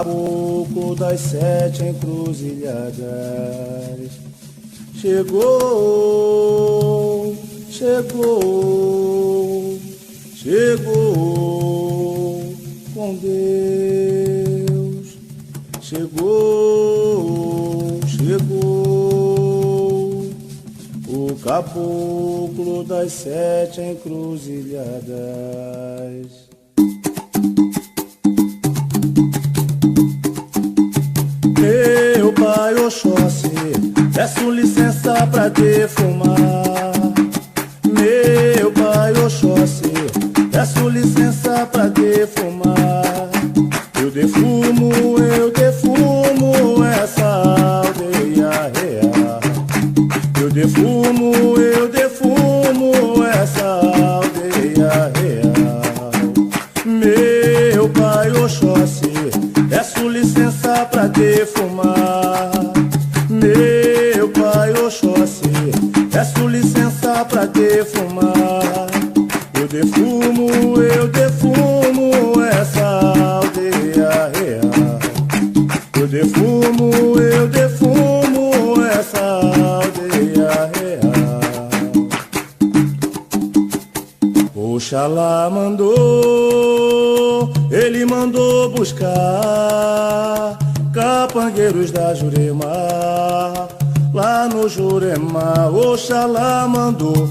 Caboclo das sete encruzilhadas chegou, chegou, chegou com Deus, chegou, chegou o caboclo das sete encruzilhadas. Meu pai Oxóssi, peço licença pra defumar. Meu pai Oxóssi, peço licença pra defumar. Eu defumo essa aldeia real. Eu defumo essa aldeia real. Meu pai Oxóssi, peço licença pra defumar. Meu pai Oxóssi, peço licença pra defumar. Eu defumo essa aldeia real. Eu defumo essa aldeia real. Oxalá mandou, ele mandou buscar capangueiros da Jurema, lá no Jurema. Oxalá mandou,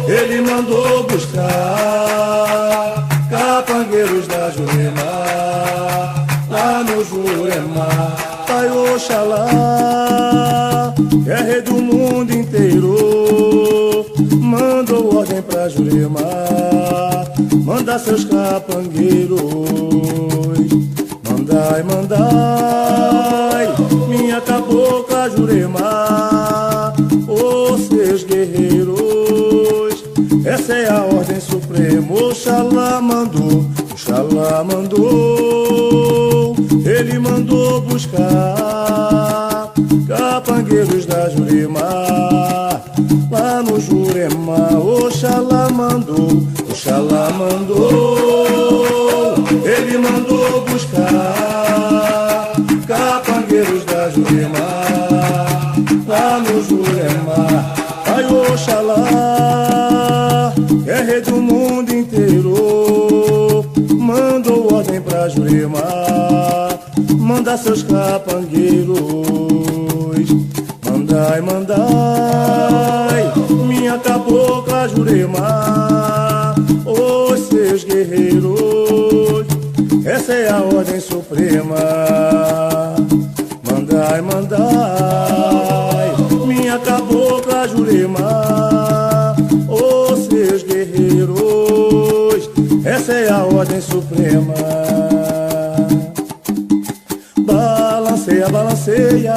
ele mandou buscar capangueiros da Jurema, lá no Jurema. Pai Oxalá, que é rei do mundo inteiro, mandou ordem pra Jurema, manda seus capangueiros. Mandai, mandai, minha cabocla Jurema, os seus guerreiros. Essa é a ordem suprema. Oxalá mandou, ele mandou buscar capangueiros da Jurema, lá no Jurema. Oxalá mandou, ele mandou buscar capangueiros da Jurema, lá no Jurema. Pai Oxalá, que é rei do mundo inteiro, mandou ordem pra Jurema, manda seus capangueiros. Mandai, mandai, minha cabocla Jurema, os seus guerreiros. Essa é a ordem suprema. Mandai, mandai, minha cabocla Jurema, os seus guerreiros. Essa é a ordem suprema. Balanceia, balanceia,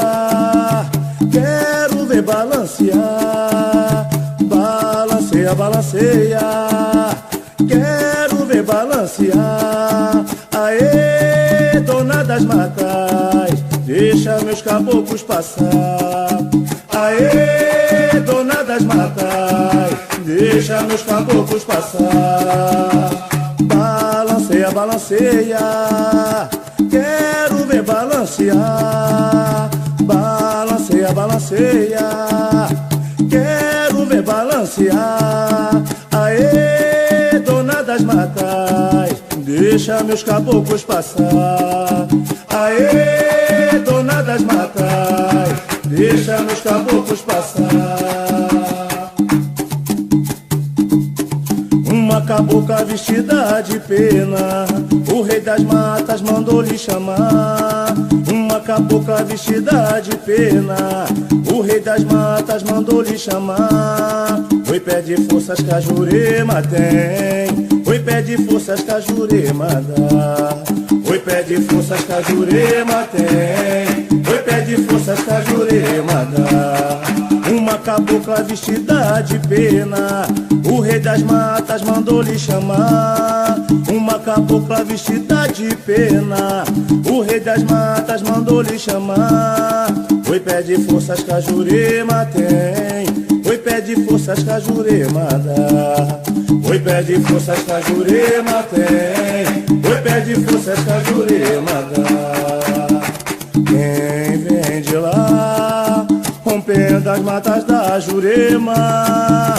quero ver balancear. Balanceia, balanceia, quero ver balancear. Aê, dona das matas, deixa meus caboclos passar. Aê, dona das matas, deixa meus caboclos passar. Balanceia, balanceia, quero ver balancear. Balanceia, balanceia, quero ver balancear. Aê, dona das matas, deixa meus caboclos passar. Aê, dona das matas, deixa meus caboclos passar. Uma cabocla vestida de pena, o rei das matas mandou lhe chamar. Uma cabocla vestida de pena, o rei das matas mandou lhe chamar. Oi, pede forças que a Jurema tem, oi, pede forças que a Jurema dá. Oi, pede forças que a Jurema tem, oi, pede forças que a Jurema dá. Uma cabocla vestida de pena, o rei das matas mandou lhe chamar. Uma cabocla vestida de pena, o rei das matas mandou lhe chamar. Oi, pede forças que a Jurema tem, oi, pede forças que a Jurema dá. Oi, pede forças que a Jurema tem, Oi, pede forças que a Jurema dá. Quem vem de lá, rompendo as matas da Jurema.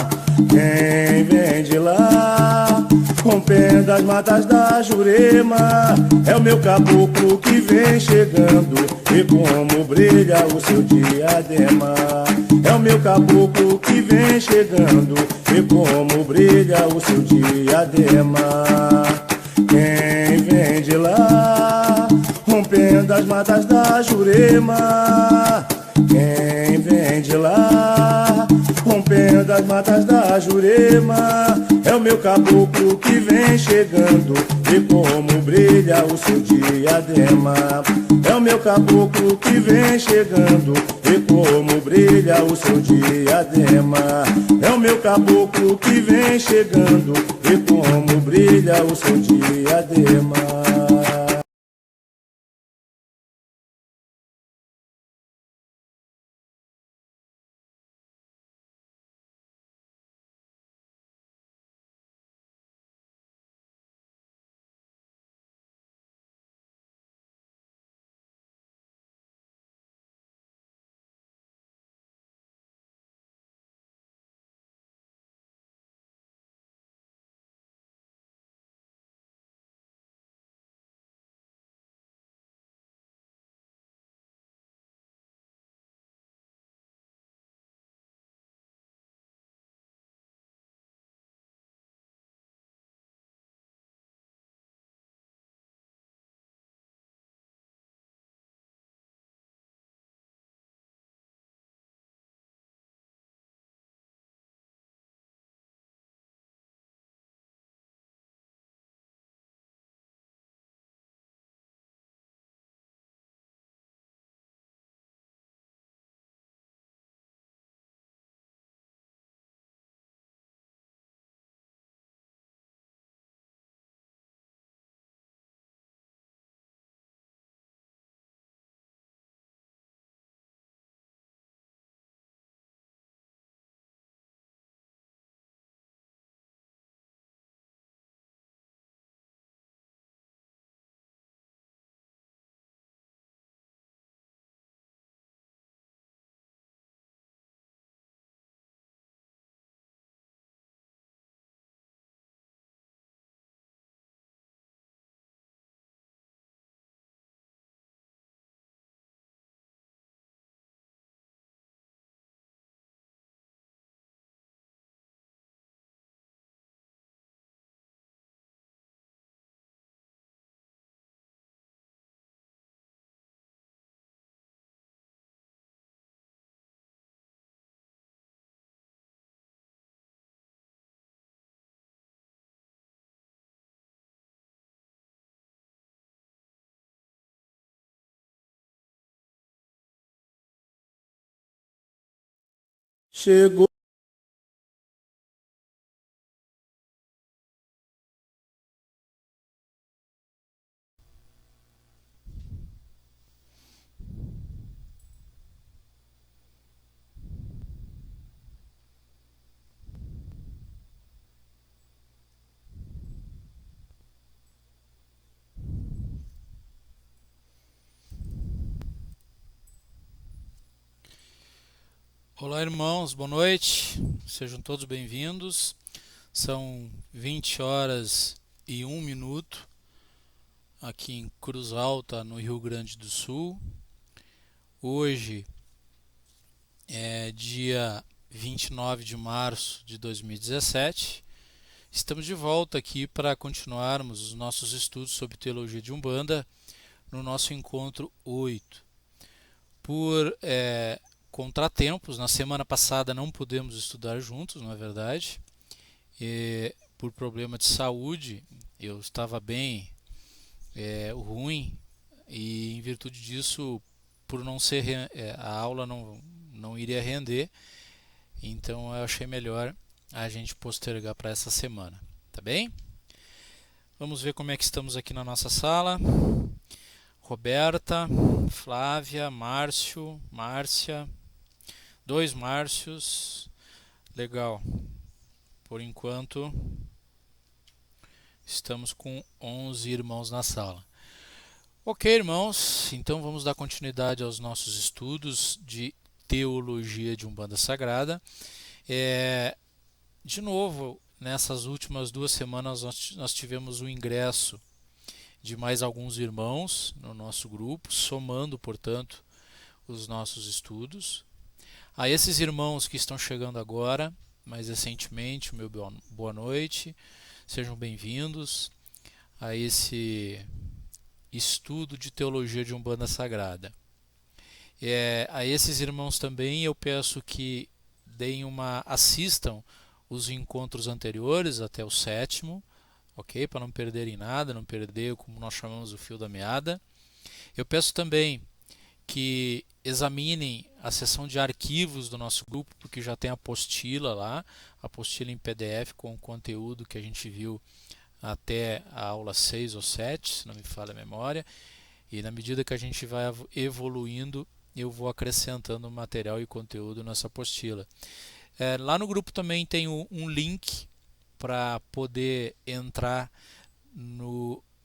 Quem vem de lá, rompendo as matas da Jurema, é o meu caboclo que vem chegando, e como brilha o seu diadema. É o meu caboclo que vem chegando, e como brilha o seu diadema. Quem vem de lá, rompendo as matas da Jurema. Quem vem de lá, rompendo as matas da Jurema, é o meu caboclo que vem chegando, e como brilha o seu diadema. É o meu caboclo que vem chegando, e como brilha o seu diadema. É o meu caboclo que vem chegando, e como brilha o seu diadema. Chegou. Olá, irmãos, boa noite, sejam todos bem-vindos. São 20 horas e 1 minuto aqui em Cruz Alta, no Rio Grande do Sul. Hoje é dia 29 de março de 2017. Estamos de volta aqui para continuarmos os nossos estudos sobre teologia de Umbanda no nosso encontro 8. Por contratempos, na semana passada não pudemos estudar juntos, não é verdade? Por problema de saúde, eu estava bem ruim, e em virtude disso, por não ser a aula não iria render, então eu achei melhor a gente postergar para essa semana, tá bem? Vamos ver como é que estamos aqui na nossa sala. Roberta, Flávia, Márcio, Márcia, 2 Márcios, legal. Por enquanto Estamos com 11 irmãos na sala. Ok, irmãos, então vamos dar continuidade aos nossos estudos de teologia de Umbanda Sagrada. De novo, nessas últimas 2 semanas nós tivemos o ingresso de mais alguns irmãos no nosso grupo, somando, portanto, os nossos estudos. A esses irmãos que estão chegando agora, mais recentemente, o meu boa noite, sejam bem-vindos a esse estudo de teologia de Umbanda Sagrada. A esses irmãos também eu peço que assistam os encontros anteriores até o 7º, ok? Para não perderem nada, não perder como nós chamamos o fio da meada. Eu peço também que examinem a seção de arquivos do nosso grupo, porque já tem a apostila lá, a apostila em PDF com o conteúdo que a gente viu até a aula 6 ou 7, se não me falha a memória, e na medida que a gente vai evoluindo, eu vou acrescentando material e conteúdo nessa apostila. Lá no grupo também tem um link para poder entrar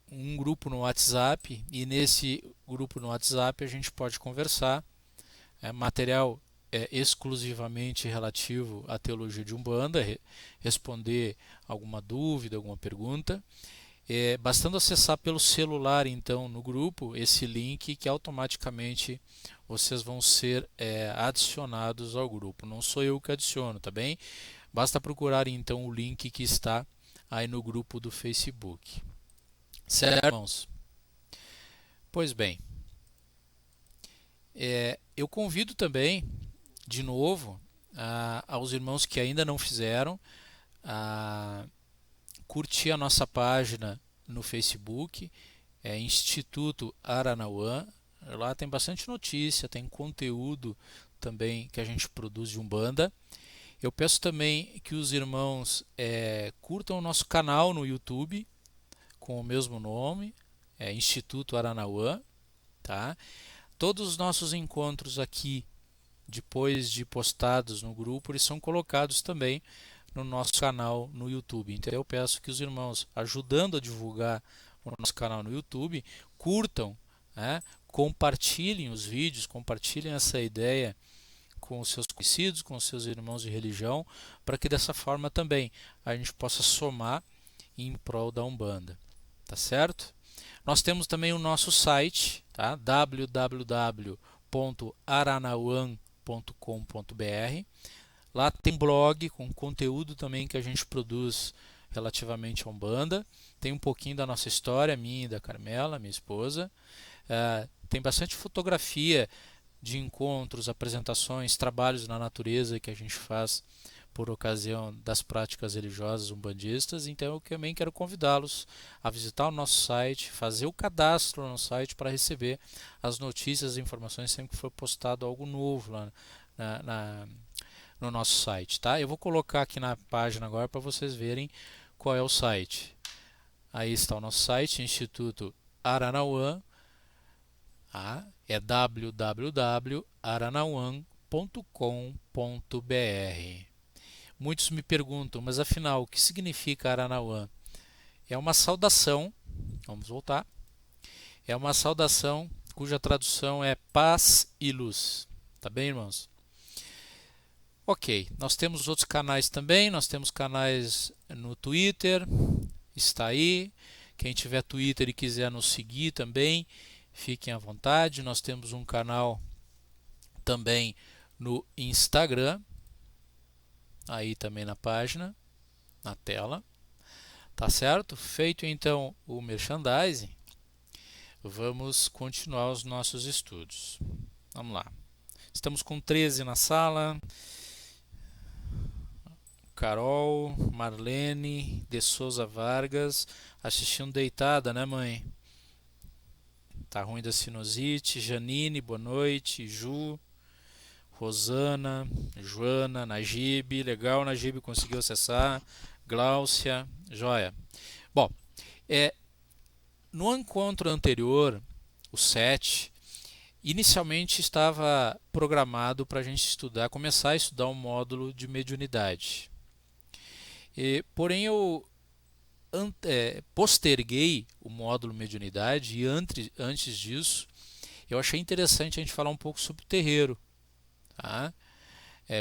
um grupo no WhatsApp, e nesse grupo no WhatsApp a gente pode conversar, material exclusivamente relativo à teologia de Umbanda, responder alguma dúvida, alguma pergunta. Bastando acessar pelo celular então no grupo esse link, que automaticamente vocês vão ser adicionados ao grupo. Não sou eu que adiciono, tá bem? Basta procurar então o link que está aí no grupo do Facebook. Certo, irmãos? Pois bem, eu convido também, de novo, aos irmãos que ainda não fizeram, a curtir a nossa página no Facebook, Instituto Aranauã. Lá tem bastante notícia, tem conteúdo também que a gente produz de Umbanda. Eu peço também que os irmãos curtam o nosso canal no YouTube, com o mesmo nome, Instituto Aranauã, tá? Todos os nossos encontros aqui, depois de postados no grupo, eles são colocados também no nosso canal no YouTube. Então eu peço que os irmãos, ajudando a divulgar o nosso canal no YouTube, curtam, compartilhem os vídeos, compartilhem essa ideia com os seus conhecidos, com os seus irmãos de religião, para que dessa forma também a gente possa somar em prol da Umbanda. Tá certo? Nós temos também o nosso site, tá? www.aranauan.com.br. Lá tem blog com conteúdo também que a gente produz relativamente à Umbanda. Tem um pouquinho da nossa história, minha e da Carmela, minha esposa. Tem bastante fotografia de encontros, apresentações, trabalhos na natureza que a gente faz por ocasião das práticas religiosas umbandistas. Então eu também quero convidá-los a visitar o nosso site, fazer o cadastro no site para receber as notícias e informações sempre que for postado algo novo lá no nosso site, tá? Eu vou colocar aqui na página agora para vocês verem qual é o site. Aí está o nosso site, Instituto Aranauã, é www.aranauan.com.br. Muitos me perguntam, mas afinal, o que significa Aranauã? É uma saudação, vamos voltar, é uma saudação cuja tradução é paz e luz. Tá bem, irmãos? Ok, nós temos outros canais também, nós temos canais no Twitter, está aí. Quem tiver Twitter e quiser nos seguir também, fiquem à vontade. Nós temos um canal também no Instagram, aí também na página, na tela. Tá certo? Feito então o merchandising, vamos continuar os nossos estudos. Vamos lá. Estamos com 13 na sala. Carol, Marlene, de Souza Vargas, assistindo deitada, né, mãe? Tá ruim da sinusite. Janine, boa noite. Ju, Rosana, Joana, Najib, legal, Najib conseguiu acessar. Gláucia, joia. Bom, no encontro anterior, o 7, inicialmente estava programado para a gente começar a estudar um módulo de mediunidade. Porém, eu posterguei o módulo mediunidade e antes disso eu achei interessante a gente falar um pouco sobre o terreiro. Tá?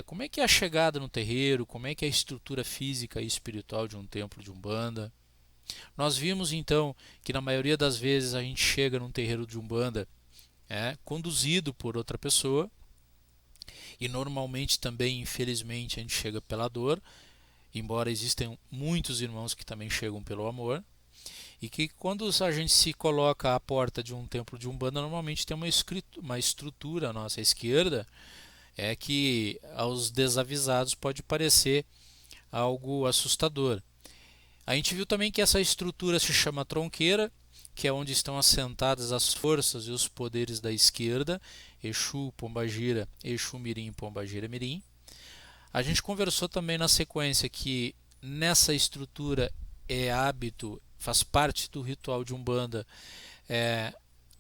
Como é que é a chegada no terreiro, como é que é a estrutura física e espiritual de um templo de Umbanda. Nós vimos então que na maioria das vezes a gente chega num terreiro de Umbanda conduzido por outra pessoa, e normalmente também, infelizmente, a gente chega pela dor, embora existam muitos irmãos que também chegam pelo amor, e que quando a gente se coloca à porta de um templo de Umbanda, normalmente tem uma estrutura à nossa esquerda, que aos desavisados pode parecer algo assustador. A gente viu também que essa estrutura se chama tronqueira, que é onde estão assentadas as forças e os poderes da esquerda, Exu, Pombagira, Exu Mirim, Pombagira Mirim. A gente conversou também na sequência que nessa estrutura é hábito, faz parte do ritual de Umbanda,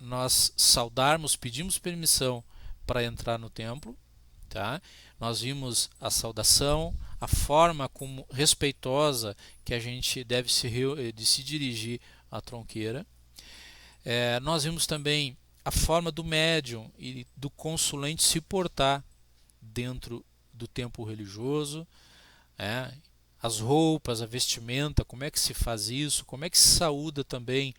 nós saudarmos, pedimos permissão para entrar no templo. Tá? Nós vimos a saudação, a forma como respeitosa que a gente deve se dirigir à tronqueira. Nós vimos também a forma do médium e do consulente se portar dentro do templo religioso, as roupas, a vestimenta, como é que se faz isso, como é que se saúda também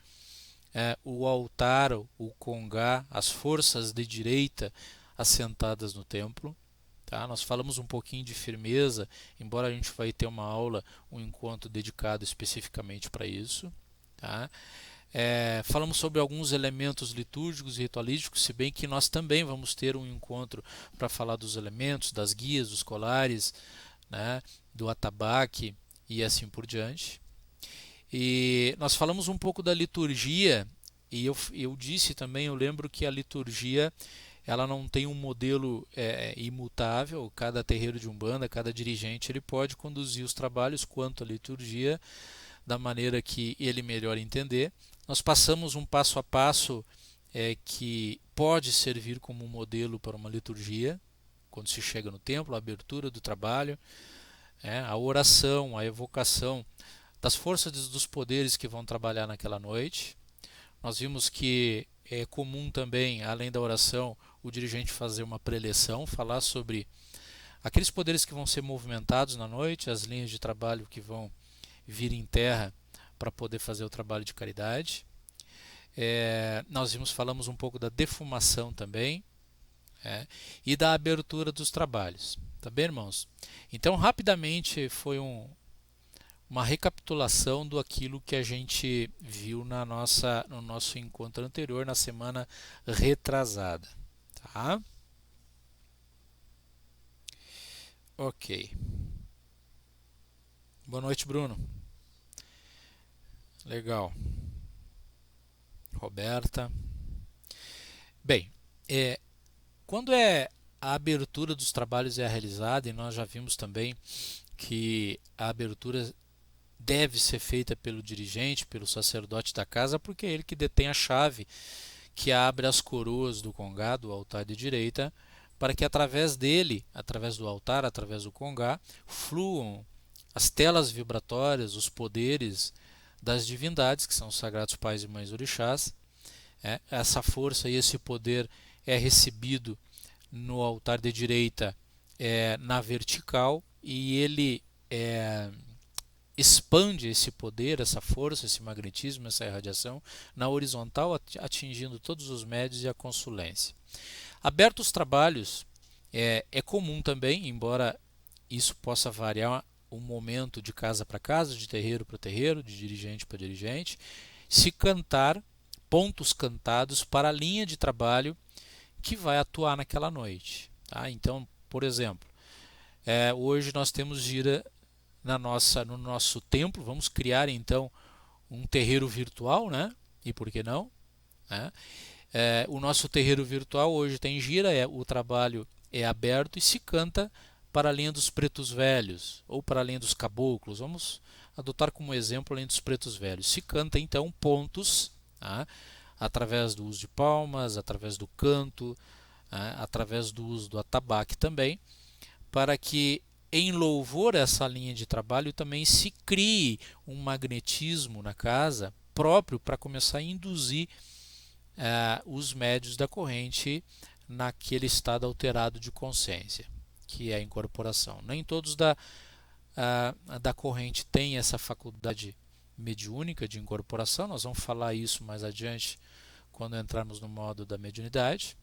o altar, o congá, as forças de direita assentadas no templo. Tá? Nós falamos um pouquinho de firmeza, embora a gente vai ter uma aula, um encontro dedicado especificamente para isso. Tá? Falamos sobre alguns elementos litúrgicos e ritualísticos, se bem que nós também vamos ter um encontro para falar dos elementos, das guias, dos colares, do atabaque e assim por diante. E nós falamos um pouco da liturgia, e eu disse também, eu lembro que a liturgia ela não tem um modelo imutável. Cada terreiro de Umbanda, cada dirigente, ele pode conduzir os trabalhos quanto à liturgia da maneira que ele melhor entender. Nós passamos um passo a passo que pode servir como um modelo para uma liturgia, quando se chega no templo, a abertura do trabalho, a oração, a evocação das forças dos poderes que vão trabalhar naquela noite. Nós vimos que é comum também, além da oração, o dirigente fazer uma preleção, falar sobre aqueles poderes que vão ser movimentados na noite, as linhas de trabalho que vão vir em terra para poder fazer o trabalho de caridade. Nós falamos um pouco da defumação também, e da abertura dos trabalhos. Tá bem, irmãos? Então, rapidamente, foi uma recapitulação do aquilo que a gente viu no nosso encontro anterior, na semana retrasada. Tá? Ok. Boa noite, Bruno. Legal. Roberta. Bem, quando a abertura dos trabalhos é realizada, e nós já vimos também que a abertura deve ser feita pelo dirigente, pelo sacerdote da casa, porque é ele que detém a chave que abre as coroas do congá, do altar de direita, para que através dele, através do altar, através do congá, fluam as telas vibratórias, os poderes das divindades, que são os sagrados pais e mães orixás. Essa força e esse poder é recebido no altar de direita na vertical, e ele expande esse poder, essa força, esse magnetismo, essa irradiação na horizontal, atingindo todos os médios e a consulência. Abertos os trabalhos, é comum também, embora isso possa variar um momento de casa para casa, de terreiro para terreiro, de dirigente para dirigente, se cantar pontos cantados para a linha de trabalho que vai atuar naquela noite. Tá? Então, por exemplo, hoje nós temos gira no nosso templo. Vamos criar então um terreiro virtual, né? E por que não? O nosso terreiro virtual hoje tem gira, o trabalho é aberto e se canta para a linha dos pretos velhos ou para a linha dos caboclos. Vamos adotar como exemplo a linha dos pretos velhos. Se canta então pontos, através do uso de palmas, através do canto, através do uso do atabaque também, para que em louvor a essa linha de trabalho, também se crie um magnetismo na casa próprio para começar a induzir os médios da corrente naquele estado alterado de consciência, que é a incorporação. Nem todos da corrente têm essa faculdade mediúnica de incorporação, nós vamos falar isso mais adiante quando entrarmos no modo da mediunidade,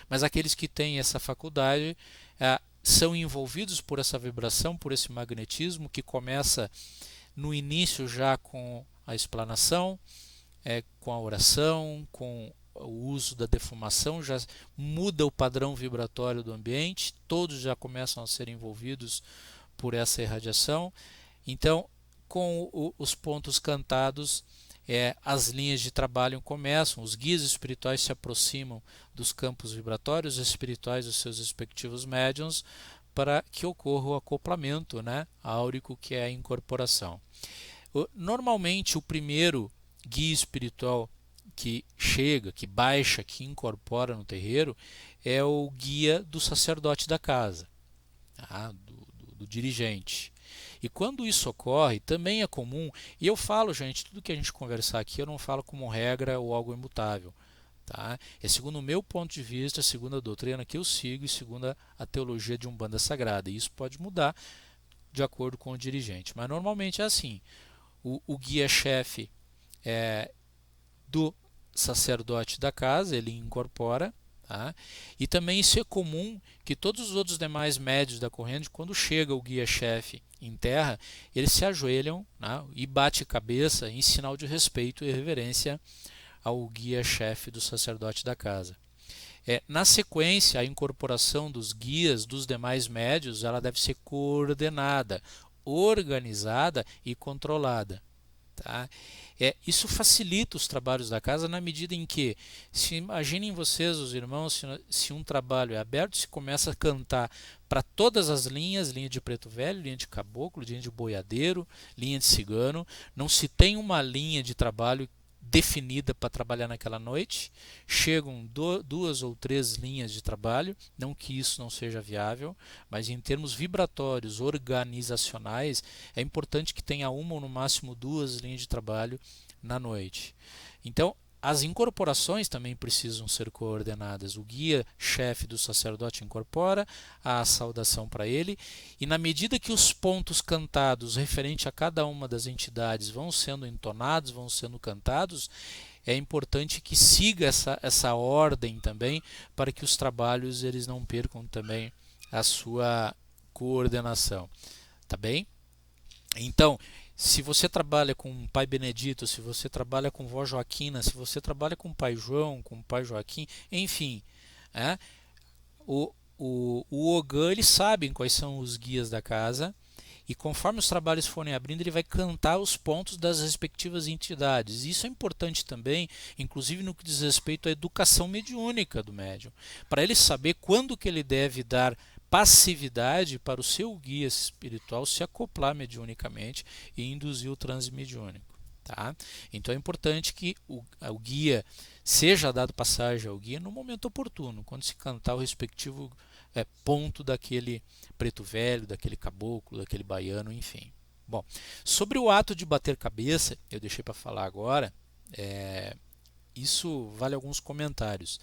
mas aqueles que têm essa faculdade são envolvidos por essa vibração, por esse magnetismo que começa no início já com a explanação, com a oração, com o uso da defumação, já muda o padrão vibratório do ambiente, todos já começam a ser envolvidos por essa irradiação. Então, com os pontos cantados, as linhas de trabalho começam, os guias espirituais se aproximam dos campos vibratórios espirituais dos seus respectivos médiuns para que ocorra o acoplamento, áurico, que é a incorporação. Normalmente, o primeiro guia espiritual que chega, que baixa, que incorpora no terreiro é o guia do sacerdote da casa, do dirigente. E quando isso ocorre, também é comum, e eu falo, gente, tudo que a gente conversar aqui eu não falo como regra ou algo imutável. É segundo o meu ponto de vista, segundo a doutrina que eu sigo e segundo a teologia de Umbanda Sagrada. E isso pode mudar de acordo com o dirigente, mas normalmente é assim. O guia-chefe do sacerdote da casa, ele incorpora, e também isso é comum que todos os outros demais médios da corrente, quando chega o guia-chefe em terra, eles se ajoelham e bate cabeça em sinal de respeito e reverência ao guia-chefe do sacerdote da casa. Na sequência, a incorporação dos guias dos demais médios, ela deve ser coordenada, organizada e controlada. Isso facilita os trabalhos da casa na medida em que, imaginem vocês, os irmãos, se um trabalho é aberto, se começa a cantar para todas as linhas, linha de preto velho, linha de caboclo, linha de boiadeiro, linha de cigano, não se tem uma linha de trabalho definida para trabalhar naquela noite, chegam duas ou três linhas de trabalho, não que isso não seja viável, mas em termos vibratórios, organizacionais, é importante que tenha uma ou no máximo duas linhas de trabalho na noite. Então, as incorporações também precisam ser coordenadas. O guia-chefe do sacerdote incorpora a saudação para ele, e na medida que os pontos cantados referente a cada uma das entidades vão sendo entonados, vão sendo cantados, é importante que siga essa ordem também, para que os trabalhos eles não percam também a sua coordenação. Tá bem? Então, se você trabalha com o Pai Benedito, se você trabalha com Vó Joaquina, se você trabalha com o Pai João, com o Pai Joaquim, enfim, o Ogã, eles sabem quais são os guias da casa, e conforme os trabalhos forem abrindo, ele vai cantar os pontos das respectivas entidades. Isso é importante também, inclusive no que diz respeito à educação mediúnica do médium, para ele saber quando que ele deve dar passividade para o seu guia espiritual se acoplar mediunicamente e induzir o transe mediúnico. Então é importante que o guia seja dado passagem ao guia no momento oportuno, quando se cantar o respectivo ponto daquele preto velho, daquele caboclo, daquele baiano, enfim. Bom, sobre o ato de bater cabeça, eu deixei para falar agora, isso vale alguns comentários.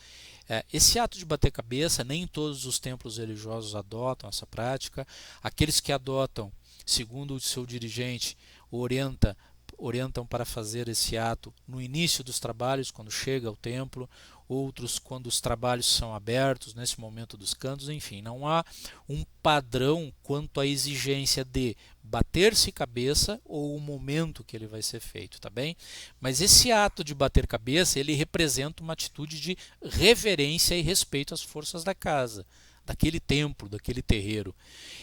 Esse ato de bater cabeça, nem todos os templos religiosos adotam essa prática. Aqueles que adotam, segundo o seu dirigente, orientam para fazer esse ato no início dos trabalhos, quando chega ao templo, outros quando os trabalhos são abertos, nesse momento dos cantos, enfim, não há um padrão quanto à exigência de bater-se cabeça ou o momento que ele vai ser feito, tá bem? Mas esse ato de bater cabeça, ele representa uma atitude de reverência e respeito às forças da casa, daquele templo, daquele terreiro.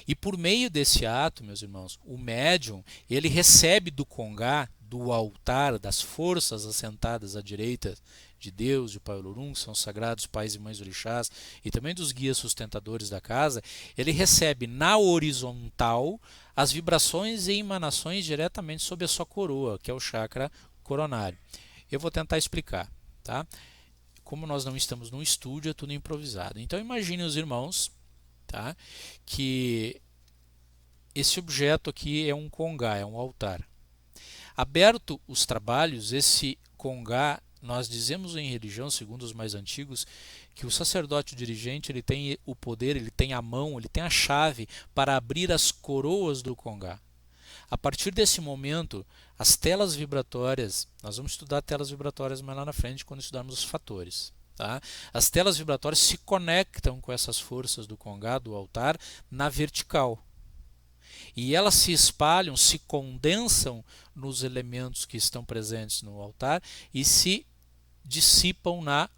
E por meio desse ato, meus irmãos, o médium, ele recebe do congá, do altar, das forças assentadas à direita de Deus, de Pai Olorum, que são os sagrados pais e mães orixás, e também dos guias sustentadores da casa, ele recebe na horizontal as vibrações e emanações diretamente sobre a sua coroa, que é o chakra coronário. Eu vou tentar explicar, tá? Como nós não estamos num estúdio, é tudo improvisado. Então imagine os irmãos, tá, que esse objeto aqui é um congá, é um altar. Aberto os trabalhos, esse congá, nós dizemos em religião, segundo os mais antigos, que o sacerdote dirigente ele tem o poder, ele tem a mão, ele tem a chave para abrir as coroas do congá. A partir desse momento, as telas vibratórias, nós vamos estudar telas vibratórias mais lá na frente quando estudarmos os fatores. Tá? As telas vibratórias se conectam com essas forças do congá, do altar, na vertical. E elas se espalham, se condensam nos elementos que estão presentes no altar e se dissipam na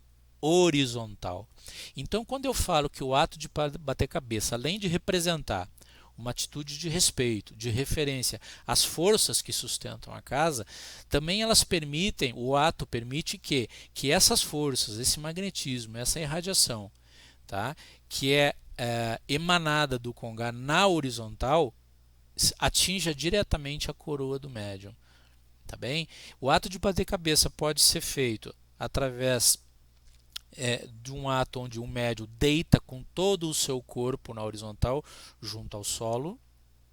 horizontal. Então, quando eu falo que o ato de bater cabeça, além de representar uma atitude de respeito, de referência às forças que sustentam a casa, também elas permitem, o ato permite que essas forças, esse magnetismo, essa irradiação, tá, que é emanada do congá na horizontal, atinja diretamente a coroa do médium. Tá bem? O ato de bater cabeça pode ser feito através de um ato onde o médium deita com todo o seu corpo na horizontal junto ao solo,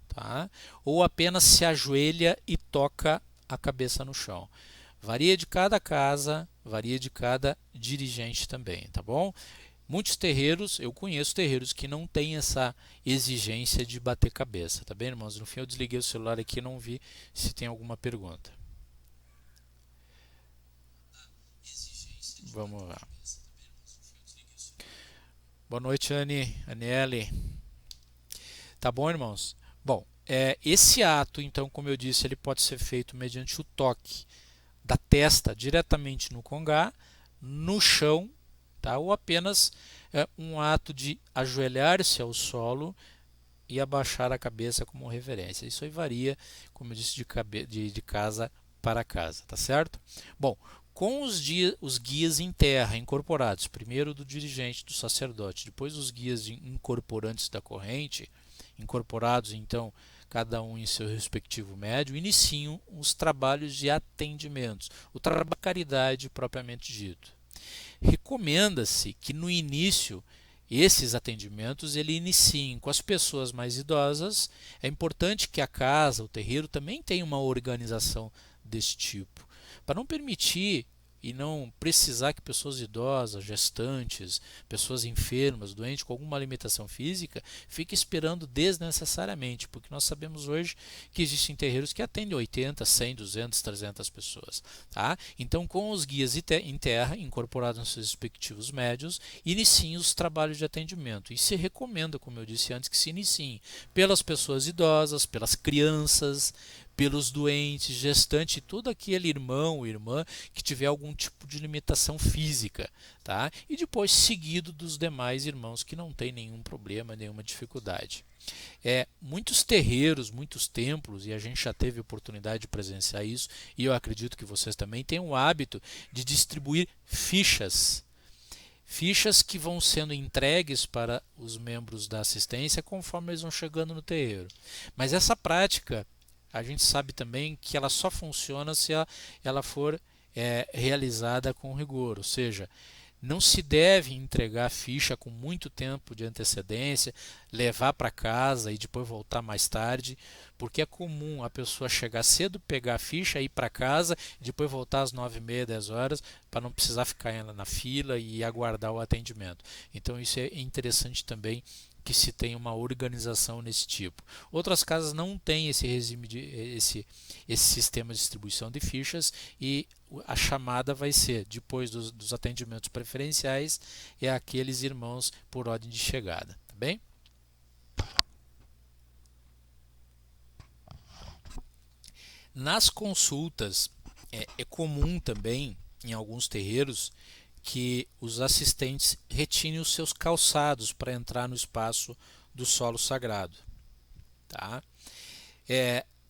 tá? Ou apenas se ajoelha e toca a cabeça no chão. Varia de cada casa, varia de cada dirigente também, tá bom? Muitos terreiros, eu conheço terreiros que não têm essa exigência de bater cabeça, tá bem, irmãos? No fim eu desliguei o celular aqui e não vi se tem alguma pergunta. Vamos lá. Boa noite, Aniele. Tá bom, irmãos? Bom, esse ato, então, como eu disse, ele pode ser feito mediante o toque da testa diretamente no congá, no chão, tá? Ou apenas um ato de ajoelhar-se ao solo e abaixar a cabeça como reverência. Isso aí varia, como eu disse, de casa para casa, tá certo? Bom, com os guias em terra incorporados, primeiro do dirigente, do sacerdote, depois os guias incorporantes da corrente, incorporados então cada um em seu respectivo médio, iniciam os trabalhos de atendimentos, o trabalho de caridade propriamente dito. Recomenda-se que no início esses atendimentos ele iniciem com as pessoas mais idosas. É importante que a casa, o terreiro também tenha uma organização desse tipo, para não permitir e não precisar que pessoas idosas, gestantes, pessoas enfermas, doentes com alguma limitação física, fiquem esperando desnecessariamente, porque nós sabemos hoje que existem terreiros que atendem 80, 100, 200, 300 pessoas. Tá? Então, com os guias em terra, incorporados nos seus respectivos médios, iniciem os trabalhos de atendimento. E se recomenda, como eu disse antes, que se iniciem pelas pessoas idosas, pelas crianças, pelos doentes, gestantes e todo aquele irmão ou irmã que tiver algum tipo de limitação física, tá? E depois seguido dos demais irmãos que não têm nenhum problema, nenhuma dificuldade. Muitos terreiros, muitos templos, e a gente já teve oportunidade de presenciar isso, e eu acredito que vocês também têm o hábito de distribuir fichas que vão sendo entregues para os membros da assistência conforme eles vão chegando no terreiro. Mas essa prática, a gente sabe também que ela só funciona se ela for realizada com rigor, ou seja, não se deve entregar a ficha com muito tempo de antecedência, levar para casa e depois voltar mais tarde, porque é comum a pessoa chegar cedo, pegar a ficha, ir para casa e depois voltar às 9h30, 10 horas, para não precisar ficar na fila e aguardar o atendimento. Então isso é interessante também, que se tenha uma organização nesse tipo. Outras casas não têm esse regime esse sistema de distribuição de fichas, e a chamada vai ser, depois dos atendimentos preferenciais, aqueles irmãos por ordem de chegada. Tá bem? Nas consultas, é comum também, em alguns terreiros, que os assistentes retirem os seus calçados para entrar no espaço do solo sagrado. Tá?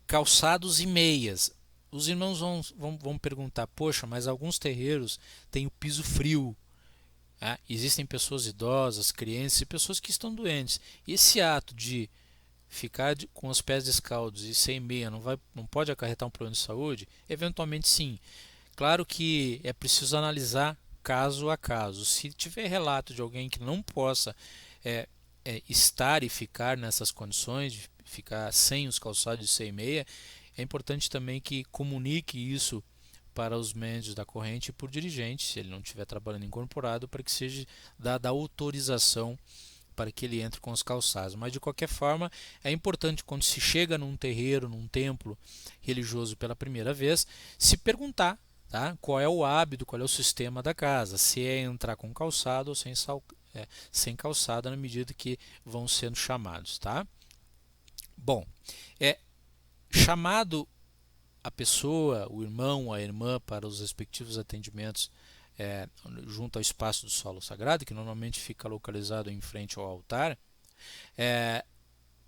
Calçados e meias. Os irmãos vão perguntar, poxa, mas alguns terreiros têm o piso frio. Existem pessoas idosas, crianças e pessoas que estão doentes. E esse ato de ficar com os pés descalços e sem meia não pode acarretar um problema de saúde? Eventualmente sim. Claro que é preciso analisar caso a caso. Se tiver relato de alguém que não possa estar e ficar nessas condições, de ficar sem os calçados de 6,5, é importante também que comunique isso para os médios da corrente e por dirigente, se ele não estiver trabalhando incorporado, para que seja dada autorização para que ele entre com os calçados. Mas de qualquer forma, é importante quando se chega num terreiro, num templo religioso pela primeira vez, se perguntar, tá, qual é o hábito, qual é o sistema da casa, se é entrar com calçado ou sem calçado na medida que vão sendo chamados, tá? Bom, chamado a pessoa, o irmão, a irmã para os respectivos atendimentos junto ao espaço do solo sagrado, que normalmente fica localizado em frente ao altar,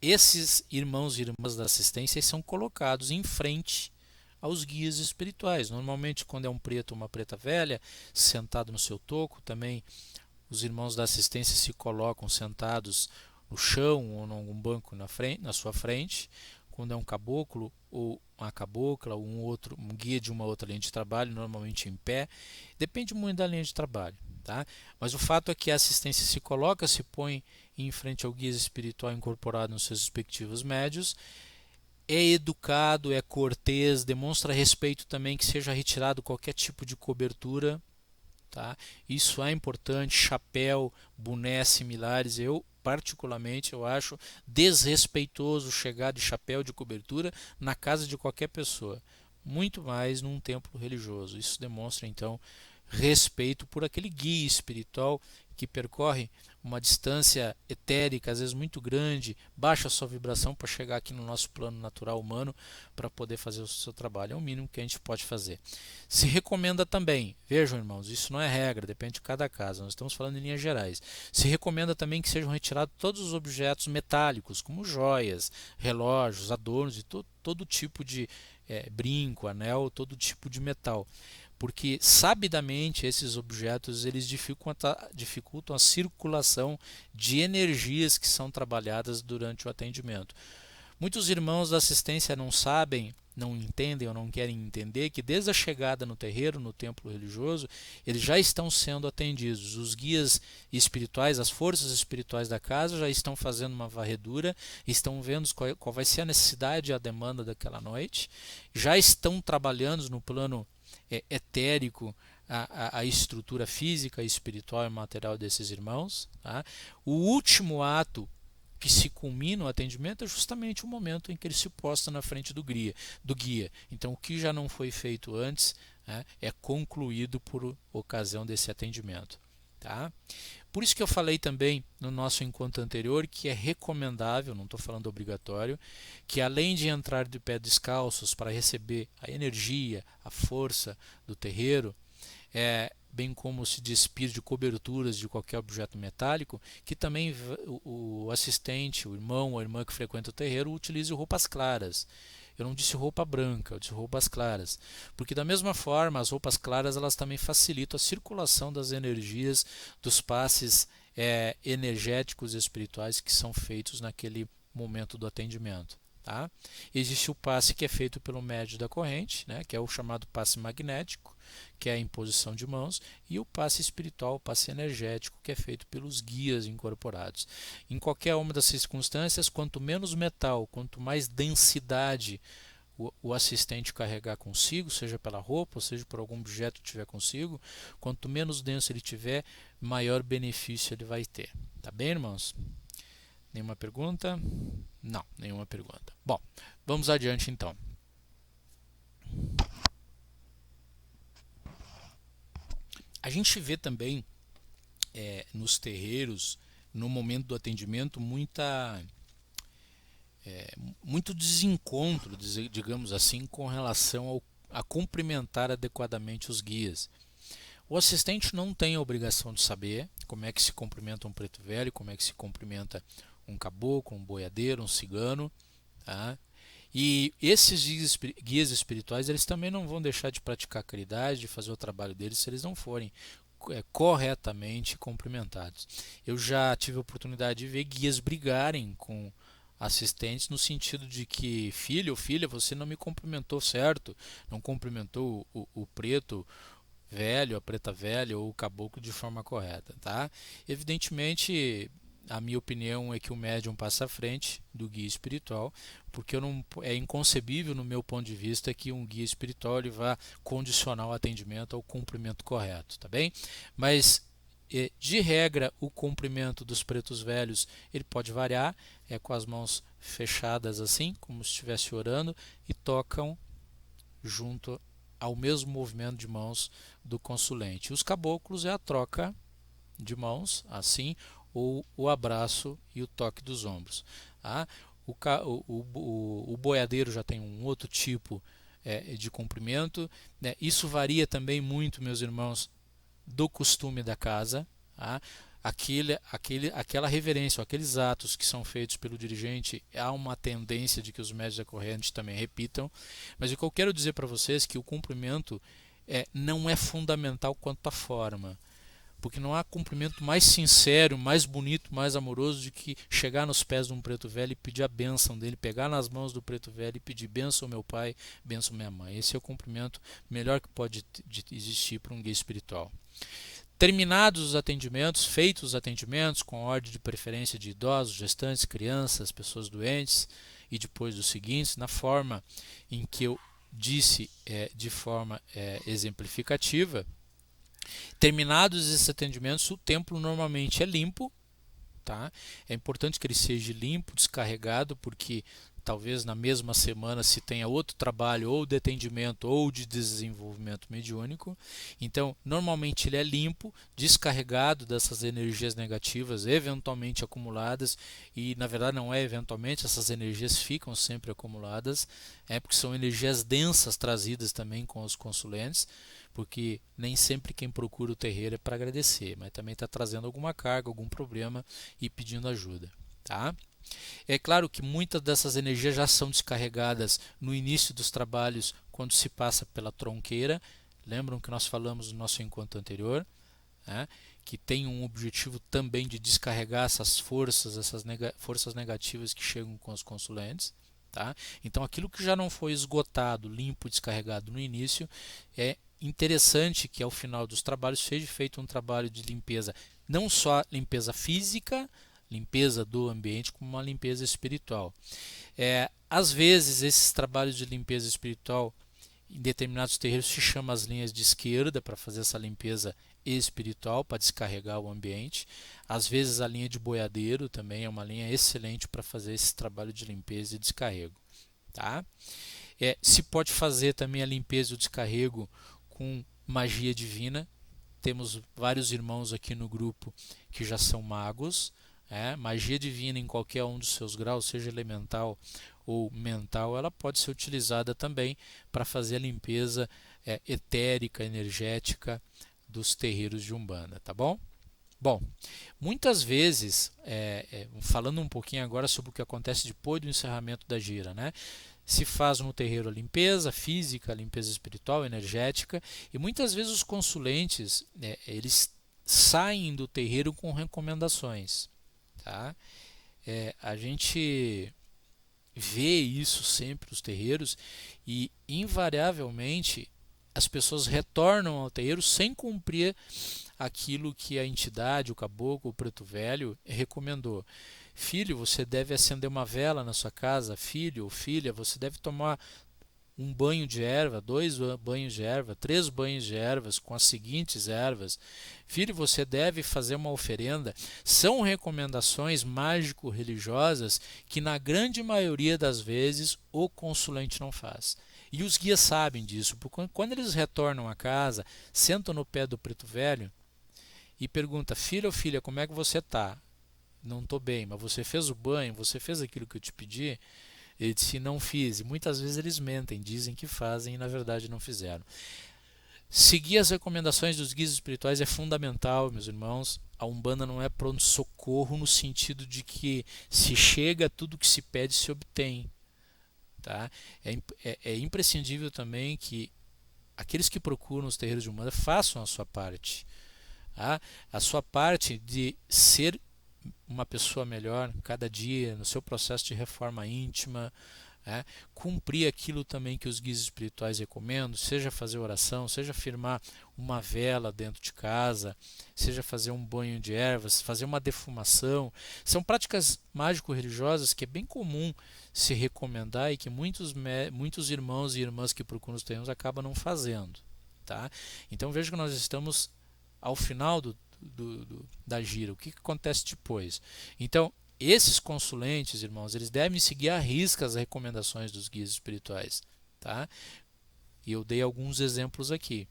esses irmãos e irmãs da assistência são colocados em frente aos guias espirituais. Normalmente, quando é um preto ou uma preta velha, sentado no seu toco, também os irmãos da assistência se colocam sentados no chão ou em algum banco na sua frente. Quando é um caboclo ou uma cabocla ou um guia de uma outra linha de trabalho, normalmente em pé, depende muito da linha de trabalho, tá? Mas o fato é que a assistência se coloca, se põe em frente ao guia espiritual incorporado nos seus respectivos médios, é educado, é cortês, demonstra respeito também, que seja retirado qualquer tipo de cobertura, tá? Isso é importante, chapéu, boné similares, particularmente eu acho desrespeitoso chegar de chapéu de cobertura na casa de qualquer pessoa, muito mais num templo religioso. Isso demonstra então respeito por aquele guia espiritual que percorre uma distância etérica, às vezes muito grande, baixa a sua vibração para chegar aqui no nosso plano natural humano para poder fazer o seu trabalho. É o mínimo que a gente pode fazer. Se recomenda também, vejam irmãos, isso não é regra, depende de cada caso, nós estamos falando em linhas gerais. Se recomenda também que sejam retirados todos os objetos metálicos, como joias, relógios, adornos e todo tipo de brinco, anel, todo tipo de metal, porque sabidamente esses objetos eles dificultam a circulação de energias que são trabalhadas durante o atendimento. Muitos irmãos da assistência não sabem, não entendem ou não querem entender que desde a chegada no terreiro, no templo religioso, eles já estão sendo atendidos. Os guias espirituais, as forças espirituais da casa já estão fazendo uma varredura, estão vendo qual vai ser a necessidade e a demanda daquela noite, já estão trabalhando no plano etérico a estrutura física, espiritual e material desses irmãos, tá? O último ato que se culmina o atendimento é justamente o momento em que ele se posta na frente do guia. Então, o que já não foi feito antes, né, é concluído por ocasião desse atendimento. Tá? Por isso que eu falei também no nosso encontro anterior que é recomendável, não estou falando obrigatório, que além de entrar de pé descalços para receber a energia, a força do terreiro, bem como se despir de coberturas de qualquer objeto metálico, que também o assistente, o irmão ou a irmã que frequenta o terreiro utilize roupas claras. Eu não disse roupa branca, eu disse roupas claras, porque da mesma forma as roupas claras elas também facilitam a circulação das energias dos passes energéticos e espirituais que são feitos naquele momento do atendimento. Tá? Existe o passe que é feito pelo médio da corrente, né, que é o chamado passe magnético, que é a imposição de mãos, e o passe espiritual, o passe energético, que é feito pelos guias incorporados. Em qualquer uma das circunstâncias, quanto menos metal, quanto mais densidade o assistente carregar consigo, seja pela roupa, ou seja por algum objeto que tiver consigo, quanto menos denso ele tiver, maior benefício ele vai ter. Tá bem, irmãos? Nenhuma pergunta? Não, nenhuma pergunta. Bom, vamos adiante então. A gente vê também nos terreiros, no momento do atendimento, muito desencontro, digamos assim, com relação a cumprimentar adequadamente os guias. O assistente não tem a obrigação de saber como é que se cumprimenta um preto velho, como é que se cumprimenta um caboclo, um boiadeiro, um cigano, tá? E esses guias espirituais eles também não vão deixar de praticar a caridade, de fazer o trabalho deles se eles não forem corretamente cumprimentados. Eu já tive a oportunidade de ver guias brigarem com assistentes no sentido de que filho ou filha, você não me cumprimentou certo, não cumprimentou o preto velho, a preta velha ou o caboclo de forma correta, tá? Evidentemente a minha opinião é que o médium passa à frente do guia espiritual, porque é inconcebível, no meu ponto de vista, que um guia espiritual ele vá condicionar o atendimento ao cumprimento correto, tá bem? Mas de regra, o cumprimento dos pretos velhos ele pode variar, com as mãos fechadas assim, como se estivesse orando, e tocam junto ao mesmo movimento de mãos do consulente. Os caboclos é a troca de mãos, assim, ou o abraço e o toque dos ombros. Tá? O boiadeiro já tem um outro tipo de cumprimento. Né? Isso varia também muito, meus irmãos, do costume da casa. Tá? Aquela reverência, aqueles atos que são feitos pelo dirigente, há uma tendência de que os médios da corrente também repitam. Mas o que eu quero dizer para vocês é que o cumprimento não é fundamental quanto à forma. Porque não há cumprimento mais sincero, mais bonito, mais amoroso de que chegar nos pés de um preto velho e pedir a bênção dele, pegar nas mãos do preto velho e pedir bênção meu pai, bênção minha mãe. Esse é o cumprimento melhor que pode existir para um guia espiritual. Terminados os atendimentos, feitos os atendimentos com ordem de preferência de idosos, gestantes, crianças, pessoas doentes e depois dos seguintes, na forma em que eu disse de forma exemplificativa. Terminados esses atendimentos, o templo normalmente é limpo, tá? É importante que ele seja limpo, descarregado, porque talvez na mesma semana se tenha outro trabalho ou de atendimento ou de desenvolvimento mediúnico. Então, normalmente ele é limpo, descarregado dessas energias negativas eventualmente acumuladas, e na verdade não é eventualmente, essas energias ficam sempre acumuladas, porque são energias densas trazidas também com os consulentes, porque nem sempre quem procura o terreiro é para agradecer, mas também está trazendo alguma carga, algum problema e pedindo ajuda. Tá? É claro que muitas dessas energias já são descarregadas no início dos trabalhos, quando se passa pela tronqueira. Lembram que nós falamos no nosso encontro anterior, né? Que tem um objetivo também de descarregar essas forças, forças negativas que chegam com os consulentes. Tá? Então aquilo que já não foi esgotado, limpo, descarregado no início, é interessante que ao final dos trabalhos seja feito um trabalho de limpeza, não só limpeza física, limpeza do ambiente, como uma limpeza espiritual. Às vezes esses trabalhos de limpeza espiritual em determinados terreiros se chama as linhas de esquerda para fazer essa limpeza espiritual, para descarregar o ambiente. Às vezes a linha de boiadeiro também é uma linha excelente para fazer esse trabalho de limpeza e descarrego. Tá? Se pode fazer também a limpeza e o descarrego com magia divina. Temos vários irmãos aqui no grupo que já são magos. Magia divina em qualquer um dos seus graus, seja elemental ou mental, ela pode ser utilizada também para fazer a limpeza etérica, energética dos terreiros de Umbanda, tá bom? Bom, muitas vezes, falando um pouquinho agora sobre o que acontece depois do encerramento da gira, né? Se faz no terreiro a limpeza física, a limpeza espiritual, energética, e muitas vezes os consulentes, eles saem do terreiro com recomendações. Tá? A gente vê isso sempre nos terreiros e invariavelmente as pessoas retornam ao terreiro sem cumprir aquilo que a entidade, o caboclo, o preto velho recomendou. Filho, você deve acender uma vela na sua casa. Filho ou filha, você deve tomar um banho de erva, 2 banhos de erva, 3 banhos de ervas com as seguintes ervas. Filho, você deve fazer uma oferenda. São recomendações mágico-religiosas que na grande maioria das vezes o consulente não faz. E os guias sabem disso, porque quando eles retornam a casa, sentam no pé do preto velho e perguntam: filho ou filha, como é que você está? Não estou bem, mas você fez o banho, você fez aquilo que eu te pedi? Ele disse: não fiz. E muitas vezes eles mentem, dizem que fazem e na verdade não fizeram. Seguir as recomendações dos guias espirituais é fundamental, meus irmãos. A Umbanda não é pronto-socorro no sentido de que se chega, tudo que se pede se obtém. Tá? É imprescindível também que aqueles que procuram os terreiros de Umbanda façam a sua parte. Tá? A sua parte de ser uma pessoa melhor cada dia, no seu processo de reforma íntima, Cumprir aquilo também que os guias espirituais recomendam, seja fazer oração, seja firmar uma vela dentro de casa, seja fazer um banho de ervas, fazer uma defumação. São práticas mágico-religiosas que é bem comum se recomendar e que muitos irmãos e irmãs que procuram os terrenos acabam não fazendo. Tá? Então veja que nós estamos ao final da gira. O que acontece depois? Então, esses consulentes, irmãos, eles devem seguir à risca as recomendações dos guias espirituais. Tá? E eu dei alguns exemplos aqui,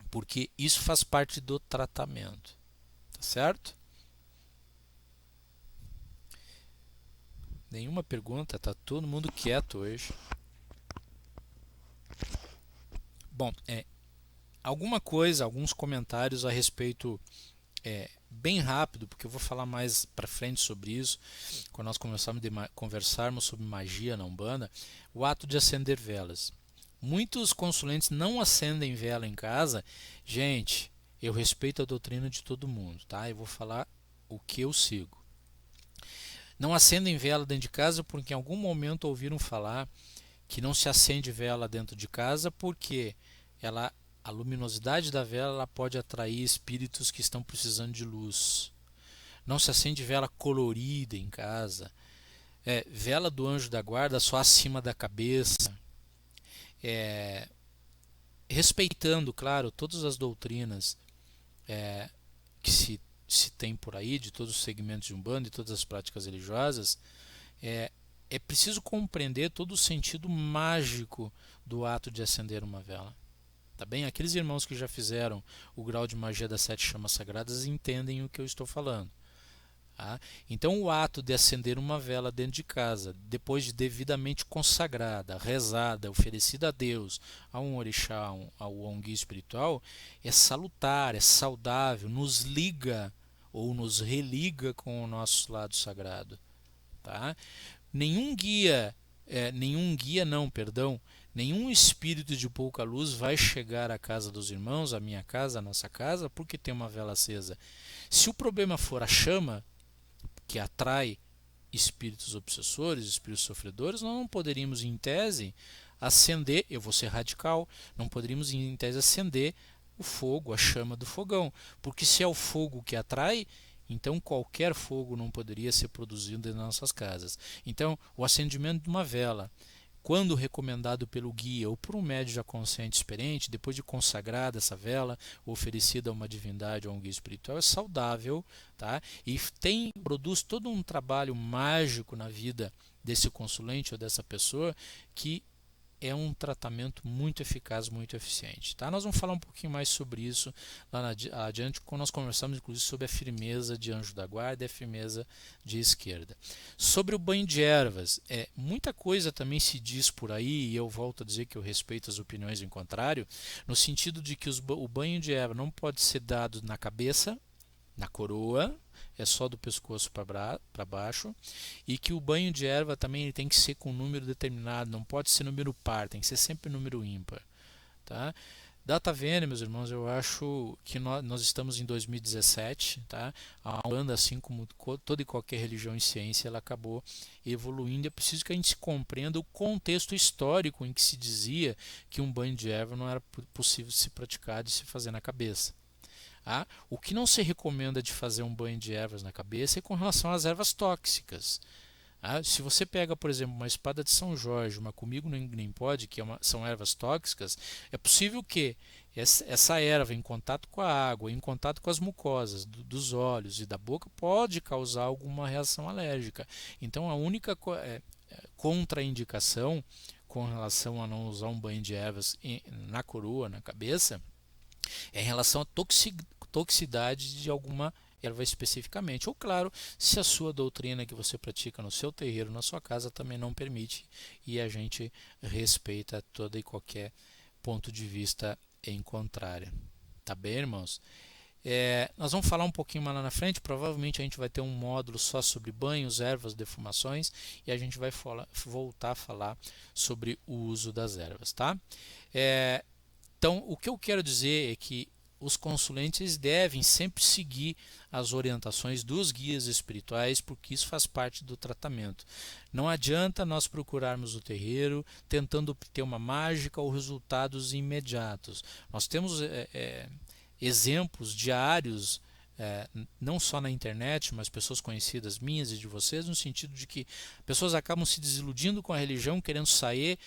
porque isso faz parte do tratamento. Tá certo? Nenhuma pergunta, tá todo mundo quieto hoje. Bom, alguma coisa, alguns comentários a respeito, bem rápido, porque eu vou falar mais para frente sobre isso, quando nós conversarmos sobre magia na Umbanda, o ato de acender velas. Muitos consulentes não acendem vela em casa. Gente, eu respeito a doutrina de todo mundo, tá? Eu vou falar o que eu sigo. Não acendem vela dentro de casa porque em algum momento ouviram falar que não se acende vela dentro de casa porque a luminosidade da vela ela pode atrair espíritos que estão precisando de luz. Não se acende vela colorida em casa. Vela do anjo da guarda só acima da cabeça. Respeitando, claro, todas as doutrinas que se tem por aí, de todos os segmentos de Umbanda e todas as práticas religiosas, é preciso compreender todo o sentido mágico do ato de acender uma vela. Tá bem? Aqueles irmãos que já fizeram o grau de magia das 7 chamas sagradas entendem o que eu estou falando. Tá? Então, o ato de acender uma vela dentro de casa, depois de devidamente consagrada, rezada, oferecida a Deus, a um orixá, a um guia espiritual, é salutar, é saudável, nos liga ou nos religa com o nosso lado sagrado. Tá? Nenhum espírito de pouca luz vai chegar à casa dos irmãos, à minha casa, à nossa casa, porque tem uma vela acesa. Se o problema for a chama, que atrai espíritos obsessores, espíritos sofredores, nós não poderíamos, em tese, acender, eu vou ser radical, não poderíamos, em tese, acender o fogo, a chama do fogão, porque se é o fogo que atrai, então qualquer fogo não poderia ser produzido em nossas casas. Então, o acendimento de uma vela, quando recomendado pelo guia ou por um médium já consciente e experiente, depois de consagrada essa vela, oferecida a uma divindade ou a um guia espiritual, é saudável, tá? E produz todo um trabalho mágico na vida desse consulente ou dessa pessoa que é um tratamento muito eficaz, muito eficiente. Tá? Nós vamos falar um pouquinho mais sobre isso lá adiante, quando nós conversamos inclusive sobre a firmeza de anjo da guarda e a firmeza de esquerda. Sobre o banho de ervas, muita coisa também se diz por aí, e eu volto a dizer que eu respeito as opiniões em contrário, no sentido de que o banho de erva não pode ser dado na cabeça, na coroa, é só do pescoço para baixo, e que o banho de erva também ele tem que ser com um número determinado, não pode ser número par, tem que ser sempre número ímpar. Tá? Data Vênia, meus irmãos, eu acho que nós estamos em 2017, tá? A Umbanda, assim como toda e qualquer religião e ciência, ela acabou evoluindo. É preciso que a gente se compreenda o contexto histórico em que se dizia que um banho de erva não era possível de se praticar, de se fazer na cabeça. O que não se recomenda de fazer um banho de ervas na cabeça é com relação às ervas tóxicas. Se você pega, por exemplo, uma espada de São Jorge, uma comigo nem pode, que são ervas tóxicas, é possível que essa erva em contato com a água, em contato com as mucosas dos olhos e da boca, pode causar alguma reação alérgica. Então a única contraindicação com relação a não usar um banho de ervas na coroa, na cabeça, é em relação à toxicidade de alguma erva especificamente. Ou claro, se a sua doutrina que você pratica no seu terreiro, na sua casa, também não permite, e a gente respeita todo e qualquer ponto de vista em contrário. Tá bem, irmãos? Nós vamos falar um pouquinho mais lá na frente, provavelmente a gente vai ter um módulo só sobre banhos, ervas, defumações, e a gente vai voltar a falar sobre o uso das ervas. Tá? Então, o que eu quero dizer é que os consulentes devem sempre seguir as orientações dos guias espirituais, porque isso faz parte do tratamento. Não adianta nós procurarmos o terreiro tentando obter uma mágica ou resultados imediatos. Nós temos exemplos diários, não só na internet, mas pessoas conhecidas minhas e de vocês, no sentido de que pessoas acabam se desiludindo com a religião, querendo sair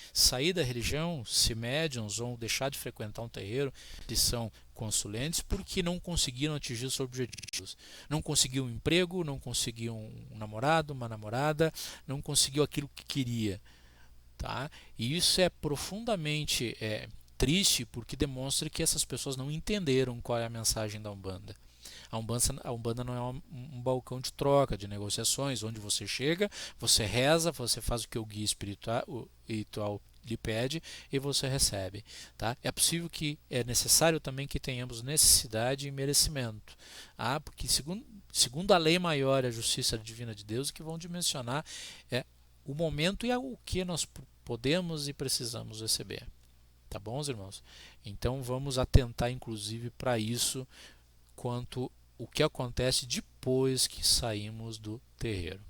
da religião, se médiums ou deixar de frequentar um terreiro, que são consulentes, porque não conseguiram atingir os seus objetivos. Não conseguiu um emprego, não conseguiu um namorado, uma namorada, não conseguiu aquilo que queria. Tá? E isso é profundamente triste, porque demonstra que essas pessoas não entenderam qual é a mensagem da Umbanda. A Umbanda não é um balcão de troca, de negociações, onde você chega, você reza, você faz o que o guia espiritual lhe pede e você recebe. Tá? É possível que é necessário também que tenhamos necessidade e merecimento. Porque segundo a lei maior e a justiça divina de Deus, que vão dimensionar o momento e o que nós podemos e precisamos receber. Tá bom, irmãos? Então vamos atentar inclusive para isso, quanto o que acontece depois que saímos do terreiro.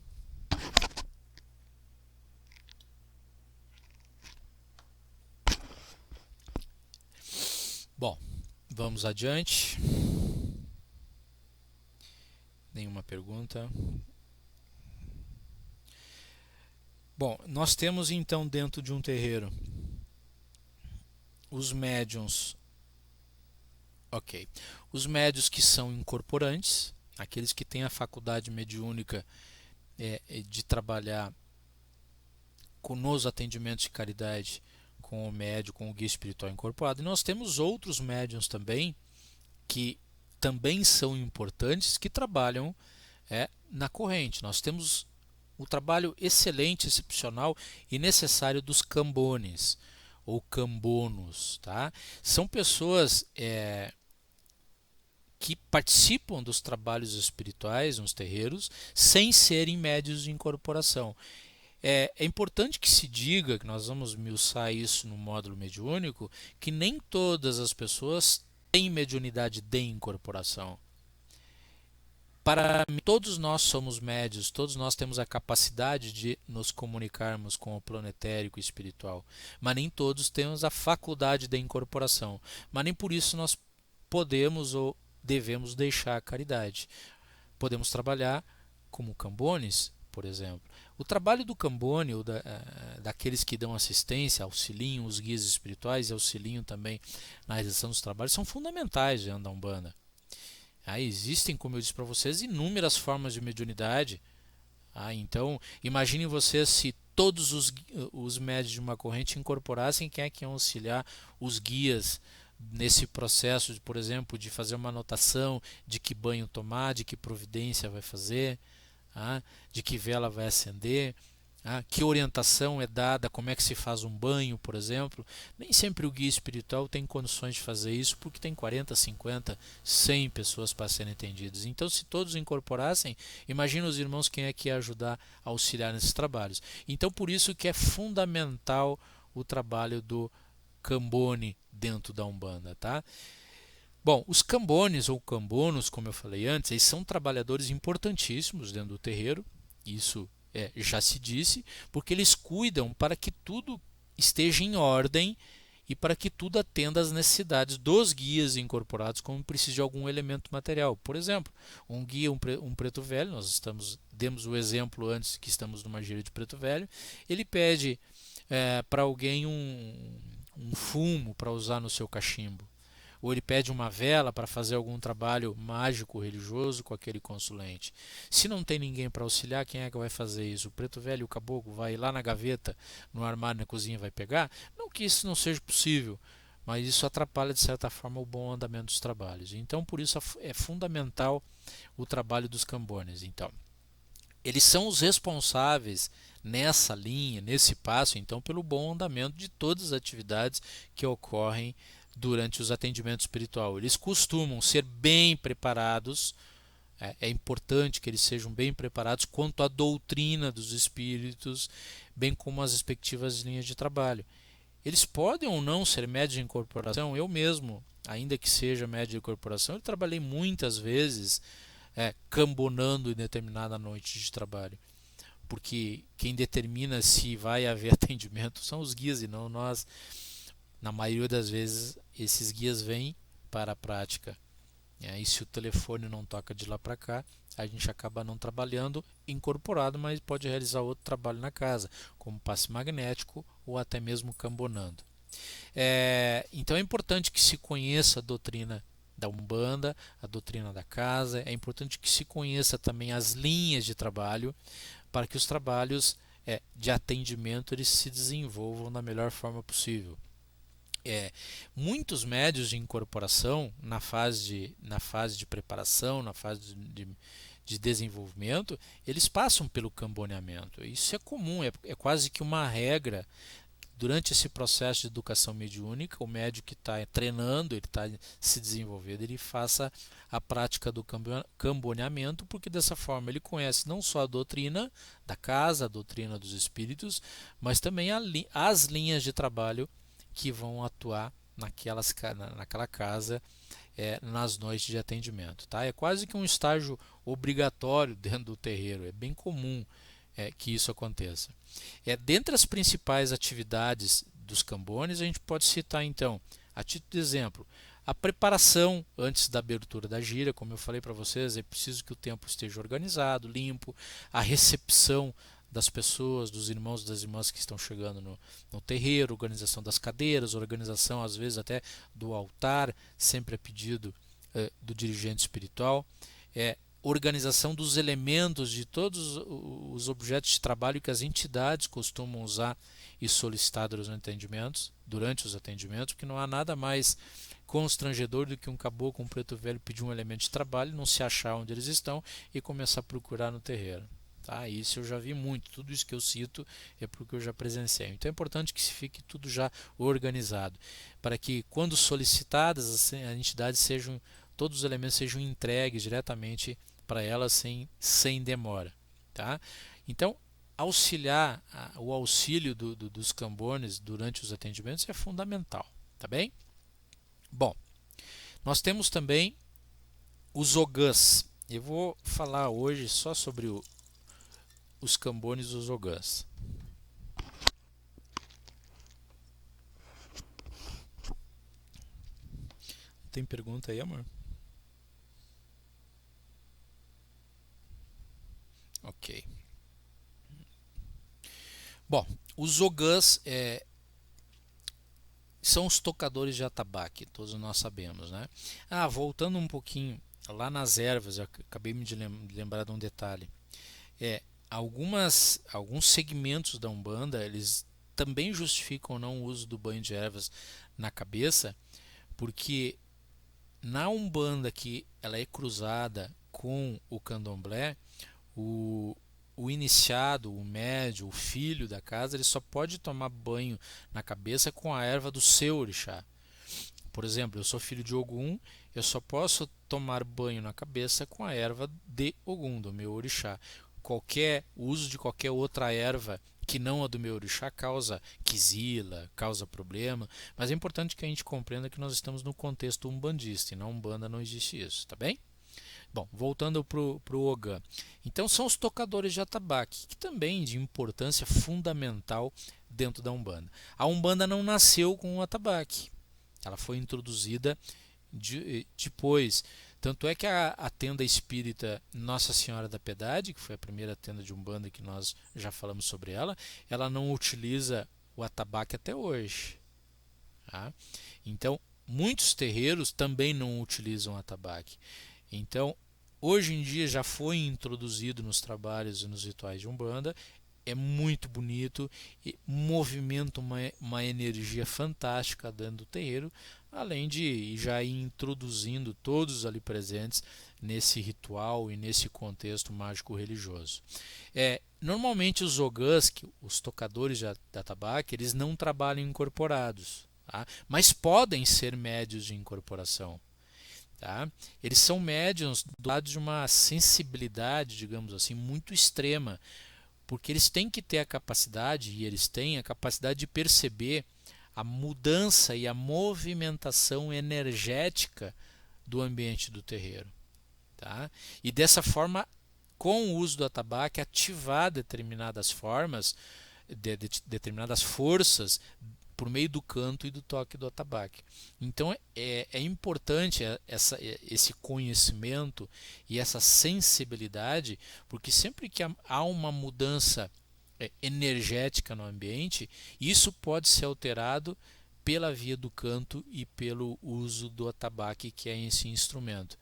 Bom, vamos adiante. Nenhuma pergunta. Bom, nós temos então dentro de um terreiro os médiuns. Ok. Os médiuns que são incorporantes, aqueles que têm a faculdade mediúnica de trabalhar nos atendimentos de caridade com o médium, com o guia espiritual incorporado. E nós temos outros médiuns também, que também são importantes, que trabalham na corrente. Nós temos o trabalho excelente, excepcional e necessário dos cambones ou cambonos. Tá? São pessoas que participam dos trabalhos espirituais nos terreiros sem serem médios de incorporação. É importante que se diga, que nós vamos esmiuçar isso no módulo mediúnico, que nem todas as pessoas têm mediunidade de incorporação. Para mim, todos nós somos médios, todos nós temos a capacidade de nos comunicarmos com o plano etérico e espiritual, mas nem todos temos a faculdade de incorporação. Mas nem por isso nós podemos ou devemos deixar a caridade. Podemos trabalhar como cambones, por exemplo. O trabalho do cambone, ou daqueles que dão assistência, auxiliam os guias espirituais e auxiliam também na realização dos trabalhos, são fundamentais dentro da Umbanda. Existem, como eu disse para vocês, inúmeras formas de mediunidade. Então, imaginem vocês se todos os médios de uma corrente incorporassem quem é que iam auxiliar os guias nesse processo, por exemplo, de fazer uma anotação de que banho tomar, de que providência vai fazer, de que vela vai acender, que orientação é dada, como é que se faz um banho, por exemplo. Nem sempre o guia espiritual tem condições de fazer isso, porque tem 40, 50, 100 pessoas para serem atendidas. Então, se todos incorporassem, imagina os irmãos quem é que ia ajudar a auxiliar nesses trabalhos. Então, por isso que é fundamental o trabalho do cambone dentro da Umbanda, tá? Bom, os cambones ou cambonos, como eu falei antes, eles são trabalhadores importantíssimos dentro do terreiro, isso já se disse, porque eles cuidam para que tudo esteja em ordem e para que tudo atenda às necessidades dos guias incorporados, como precisa de algum elemento material. Por exemplo, um guia, um preto velho, nós demos o exemplo antes que estamos numa gira de preto velho, ele pede para alguém um fumo para usar no seu cachimbo. Ou ele pede uma vela para fazer algum trabalho mágico religioso com aquele consulente. Se não tem ninguém para auxiliar, quem é que vai fazer isso? O preto velho, o caboclo, vai lá na gaveta, no armário, na cozinha, vai pegar? Não que isso não seja possível, mas isso atrapalha de certa forma o bom andamento dos trabalhos. Então, por isso é fundamental o trabalho dos cambones. Então, eles são os responsáveis nessa linha, nesse passo, então, pelo bom andamento de todas as atividades que ocorrem durante os atendimentos espirituais. Eles costumam ser bem preparados, é importante que eles sejam bem preparados quanto à doutrina dos espíritos, bem como as respectivas linhas de trabalho. eles podem ou não ser médios de incorporação. Eu mesmo, ainda que seja médio de incorporação, eu trabalhei muitas vezes cambonando em determinada noite de trabalho, porque quem determina se vai haver atendimento são os guias e não nós. Na maioria das vezes, esses guias vêm para a prática. E aí, se o telefone não toca de lá para cá, a gente acaba não trabalhando incorporado, mas pode realizar outro trabalho na casa, como passe magnético ou até mesmo cambonando. Então é importante que se conheça a doutrina da Umbanda, a doutrina da casa, é importante que se conheça também as linhas de trabalho, para que os trabalhos de atendimento eles se desenvolvam da melhor forma possível. Muitos médios de incorporação na fase de preparação, na fase de desenvolvimento, eles passam pelo camboneamento. Isso é comum, é quase que uma regra. Durante esse processo de educação mediúnica, o médio que está treinando, ele está se desenvolvendo, ele faça a prática do camboneamento, porque dessa forma ele conhece não só a doutrina da casa, a doutrina dos espíritos, mas também as linhas de trabalho que vão atuar naquela casa nas noites de atendimento. Tá? É quase que um estágio obrigatório dentro do terreiro, é bem comum que isso aconteça. Dentre as principais atividades dos cambones, a gente pode citar então, a título de exemplo, a preparação antes da abertura da gira, como eu falei para vocês, é preciso que o templo esteja organizado, limpo, a recepção das pessoas, dos irmãos e das irmãs que estão chegando no terreiro, organização das cadeiras, organização às vezes até do altar, sempre a pedido do dirigente espiritual, organização dos elementos de todos os objetos de trabalho que as entidades costumam usar e solicitar durante os atendimentos, porque não há nada mais constrangedor do que um caboclo, um preto velho pedir um elemento de trabalho, não se achar onde eles estão e começar a procurar no terreiro. Tá? Isso eu já vi muito, tudo isso que eu cito é porque eu já presenciei. Então é importante que se fique tudo já organizado, para que quando solicitadas as entidades todos os elementos sejam entregues diretamente para elas sem demora. Tá? Então o auxílio dos cambones durante os atendimentos é fundamental. Tá bem? Bom, nós temos também os ogãs. Eu vou falar hoje só sobre os cambones e os ogãs. Tem pergunta aí, amor? Ok. Bom, os ogãs são os tocadores de atabaque, todos nós sabemos, né? Voltando um pouquinho lá nas ervas, eu acabei de lembrar de um detalhe. Alguns segmentos da Umbanda, eles também justificam não o uso do banho de ervas na cabeça, porque na Umbanda que ela é cruzada com o candomblé, o iniciado, o médio, o filho da casa, ele só pode tomar banho na cabeça com a erva do seu orixá. Por exemplo, eu sou filho de Ogum, eu só posso tomar banho na cabeça com a erva de Ogum, do meu orixá. O uso de qualquer outra erva que não a do meu orixá causa quizila, causa problema, mas é importante que a gente compreenda que nós estamos no contexto umbandista e na Umbanda não existe isso, tá bem? Bom, voltando para o Ogã. Então são os tocadores de atabaque, que também de importância fundamental dentro da Umbanda. A Umbanda não nasceu com o atabaque, ela foi introduzida depois. Tanto é que a tenda espírita Nossa Senhora da Piedade, que foi a primeira tenda de Umbanda que nós já falamos sobre ela não utiliza o atabaque até hoje. Tá? Então, muitos terreiros também não utilizam atabaque. Então, hoje em dia já foi introduzido nos trabalhos e nos rituais de Umbanda, é muito bonito e movimenta uma energia fantástica dentro do terreiro, além de já ir introduzindo todos ali presentes nesse ritual e nesse contexto mágico-religioso. Normalmente os ogãs, os tocadores de atabaque, eles não trabalham incorporados, tá? Mas podem ser médios de incorporação. Tá? Eles são médiuns do lado de uma sensibilidade, digamos assim, muito extrema, porque eles têm que ter a capacidade, e eles têm a capacidade de perceber a mudança e a movimentação energética do ambiente do terreiro. Tá? E dessa forma, com o uso do atabaque, ativar determinadas formas, determinadas forças por meio do canto e do toque do atabaque. Então é importante esse conhecimento e essa sensibilidade, porque sempre que há uma mudança energética no ambiente, isso pode ser alterado pela via do canto e pelo uso do atabaque, que é esse instrumento.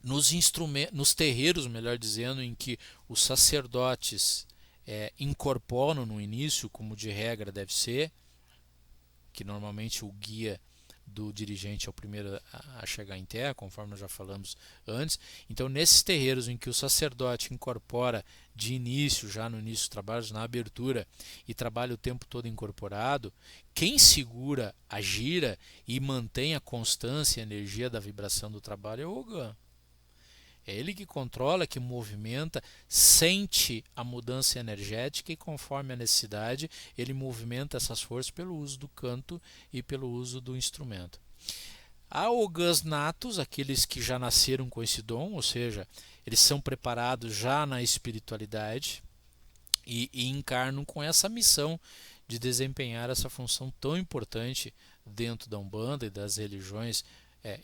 Nos terreiros, melhor dizendo, em que os sacerdotes incorporam no início, como de regra deve ser, que normalmente o guia do dirigente é o primeiro a chegar em terra, conforme nós já falamos antes. Então, nesses terreiros em que o sacerdote incorpora de início, já no início dos trabalhos, na abertura, e trabalha o tempo todo incorporado, quem segura a gira e mantém a constância e a energia da vibração do trabalho é o Ogã. É ele que controla, que movimenta, sente a mudança energética e, conforme a necessidade, ele movimenta essas forças pelo uso do canto e pelo uso do instrumento. Há Ogãs natos, aqueles que já nasceram com esse dom, ou seja, eles são preparados já na espiritualidade e encarnam com essa missão de desempenhar essa função tão importante dentro da Umbanda e das religiões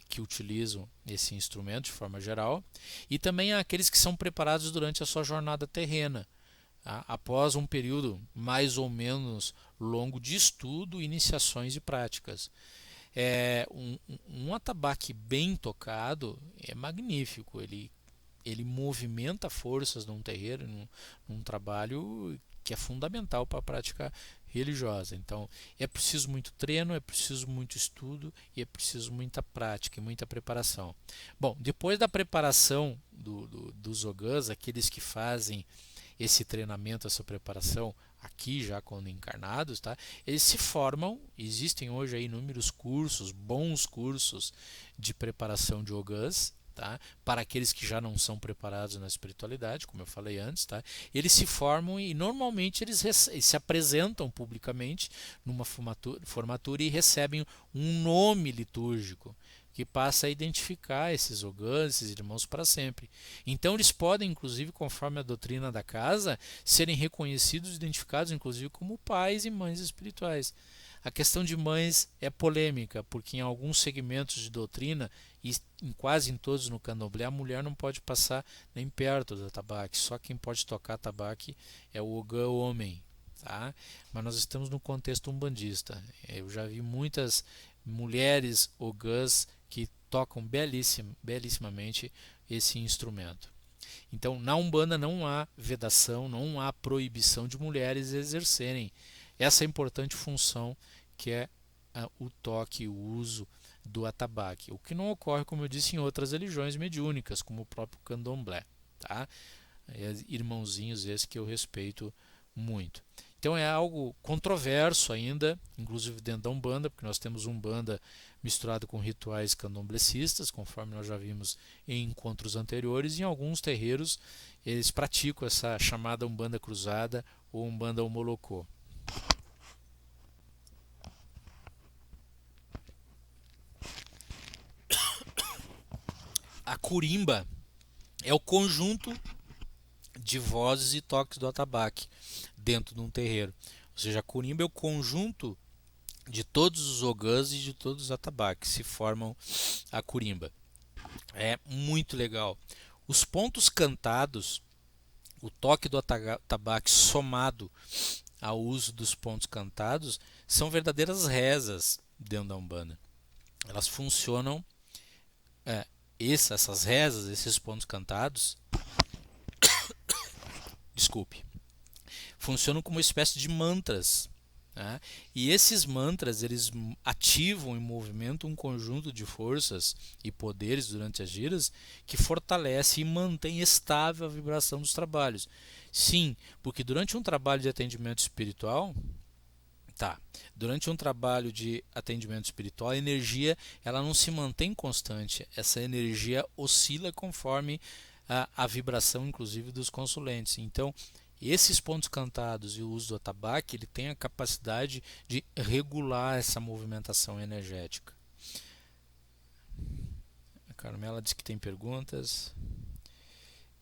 que utilizam esse instrumento de forma geral, e também há aqueles que são preparados durante a sua jornada terrena, tá? Após um período mais ou menos longo de estudo, iniciações e práticas. Um atabaque bem tocado é magnífico, ele movimenta forças num terreiro, num trabalho que é fundamental para a prática religiosa. Então é preciso muito treino, é preciso muito estudo e é preciso muita prática e muita preparação. Bom, depois da preparação dos Ogãs, aqueles que fazem esse treinamento, essa preparação aqui já quando encarnados, tá? Eles se formam, existem hoje aí inúmeros cursos, bons cursos de preparação de Ogãs, tá? Para aqueles que já não são preparados na espiritualidade, como eu falei antes, tá? Eles se formam e normalmente eles se apresentam publicamente numa formatura e recebem um nome litúrgico que passa a identificar esses Ogãs, esses irmãos para sempre. Então eles podem, inclusive, conforme a doutrina da casa, serem reconhecidos e identificados, inclusive, como pais e mães espirituais. A questão de mães é polêmica, porque em alguns segmentos de doutrina, e quase em todos no candomblé, a mulher não pode passar nem perto do atabaque. Só quem pode tocar atabaque é o Ogã homem. Tá? Mas nós estamos no contexto umbandista. Eu já vi muitas mulheres Ogãs que tocam belíssimamente esse instrumento. Então, na Umbanda não há vedação, não há proibição de mulheres exercerem essa importante função que é o toque, o uso do atabaque. O que não ocorre, como eu disse, em outras religiões mediúnicas, como o próprio candomblé. Tá? Irmãozinhos esses que eu respeito muito. Então é algo controverso ainda, inclusive dentro da Umbanda, porque nós temos Umbanda misturado com rituais candomblecistas, conforme nós já vimos em encontros anteriores, e em alguns terreiros eles praticam essa chamada Umbanda cruzada ou Umbanda homolocô. A curimba é o conjunto de vozes e toques do atabaque dentro de um terreiro. Ou seja, a curimba é o conjunto de todos os Ogãs e de todos os atabaques se formam a curimba. É muito legal. Os pontos cantados, o toque do atabaque somado ao uso dos pontos cantados, são verdadeiras rezas dentro da Umbanda. Elas funcionam, essas rezas, esses pontos cantados, funcionam como uma espécie de mantras. Né? E esses mantras eles ativam e movimentam um conjunto de forças e poderes durante as giras que fortalece e mantém estável a vibração dos trabalhos. Sim, porque durante um trabalho de atendimento espiritual, a energia ela não se mantém constante, essa energia oscila conforme a vibração, inclusive, dos consulentes. Então, esses pontos cantados e o uso do atabaque, ele tem a capacidade de regular essa movimentação energética. A Carmela diz que tem perguntas.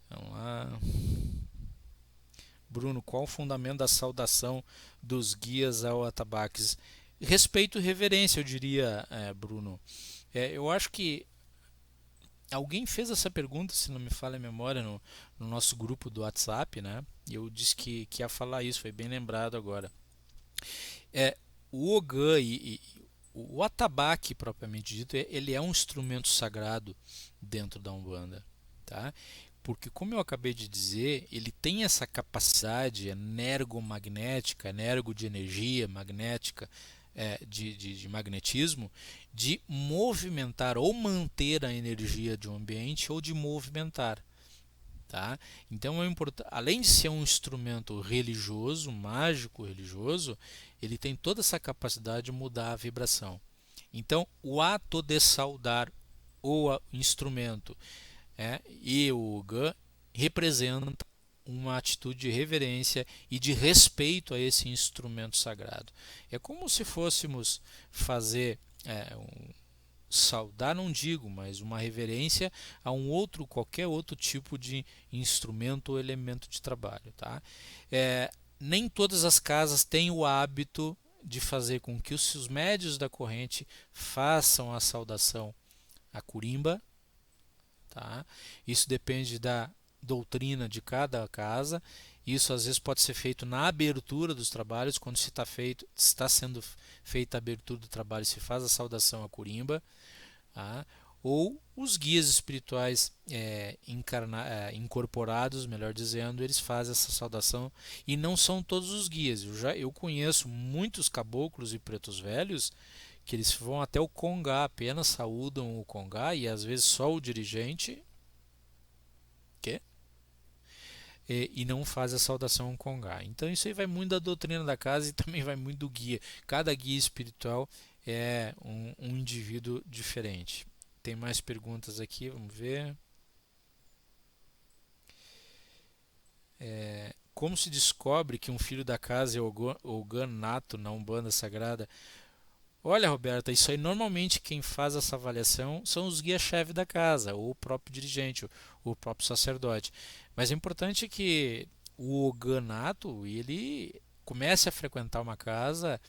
Vamos lá. Bruno, qual o fundamento da saudação dos guias ao atabaques? Respeito e reverência, eu diria, Bruno. Eu acho que alguém fez essa pergunta, se não me falha a memória, no nosso grupo do WhatsApp, né? E eu disse que ia falar isso, foi bem lembrado agora. O Ogã e o atabaque, propriamente dito, ele é um instrumento sagrado dentro da Umbanda, tá? Porque, como eu acabei de dizer, ele tem essa capacidade energomagnética, energo de energia magnética, de magnetismo, de movimentar ou manter a energia de um ambiente ou de movimentar. Tá? Então, além de ser um instrumento religioso, mágico religioso, ele tem toda essa capacidade de mudar a vibração. Então, o ato de saudar o instrumento e o Ogã representa uma atitude de reverência e de respeito a esse instrumento sagrado. É como se fôssemos fazer saudar, não digo, mas uma reverência a qualquer outro tipo de instrumento ou elemento de trabalho. Tá? Nem todas as casas têm o hábito de fazer com que os médios da corrente façam a saudação à curimba. Tá? Isso depende da doutrina de cada casa. Isso às vezes pode ser feito na abertura dos trabalhos, quando está sendo feita a abertura do trabalho, se faz a saudação à curimba. Tá? Ou os guias espirituais incorporados, melhor dizendo, eles fazem essa saudação, e não são todos os guias. Eu conheço muitos caboclos e pretos velhos que eles vão até o congá, apenas saúdam o congá, e às vezes só o dirigente e não faz a saudação ao congá. Então isso aí vai muito da doutrina da casa e também vai muito do guia. Cada guia espiritual é um indivíduo diferente. Tem mais perguntas aqui, vamos ver. Como se descobre que um filho da casa é Ogã nato na Umbanda Sagrada? Olha, Roberta, isso aí normalmente quem faz essa avaliação são os guias-chefe da casa, ou o próprio dirigente, o próprio sacerdote. Mas é importante que o Ogã nato, ele comece a frequentar uma casa,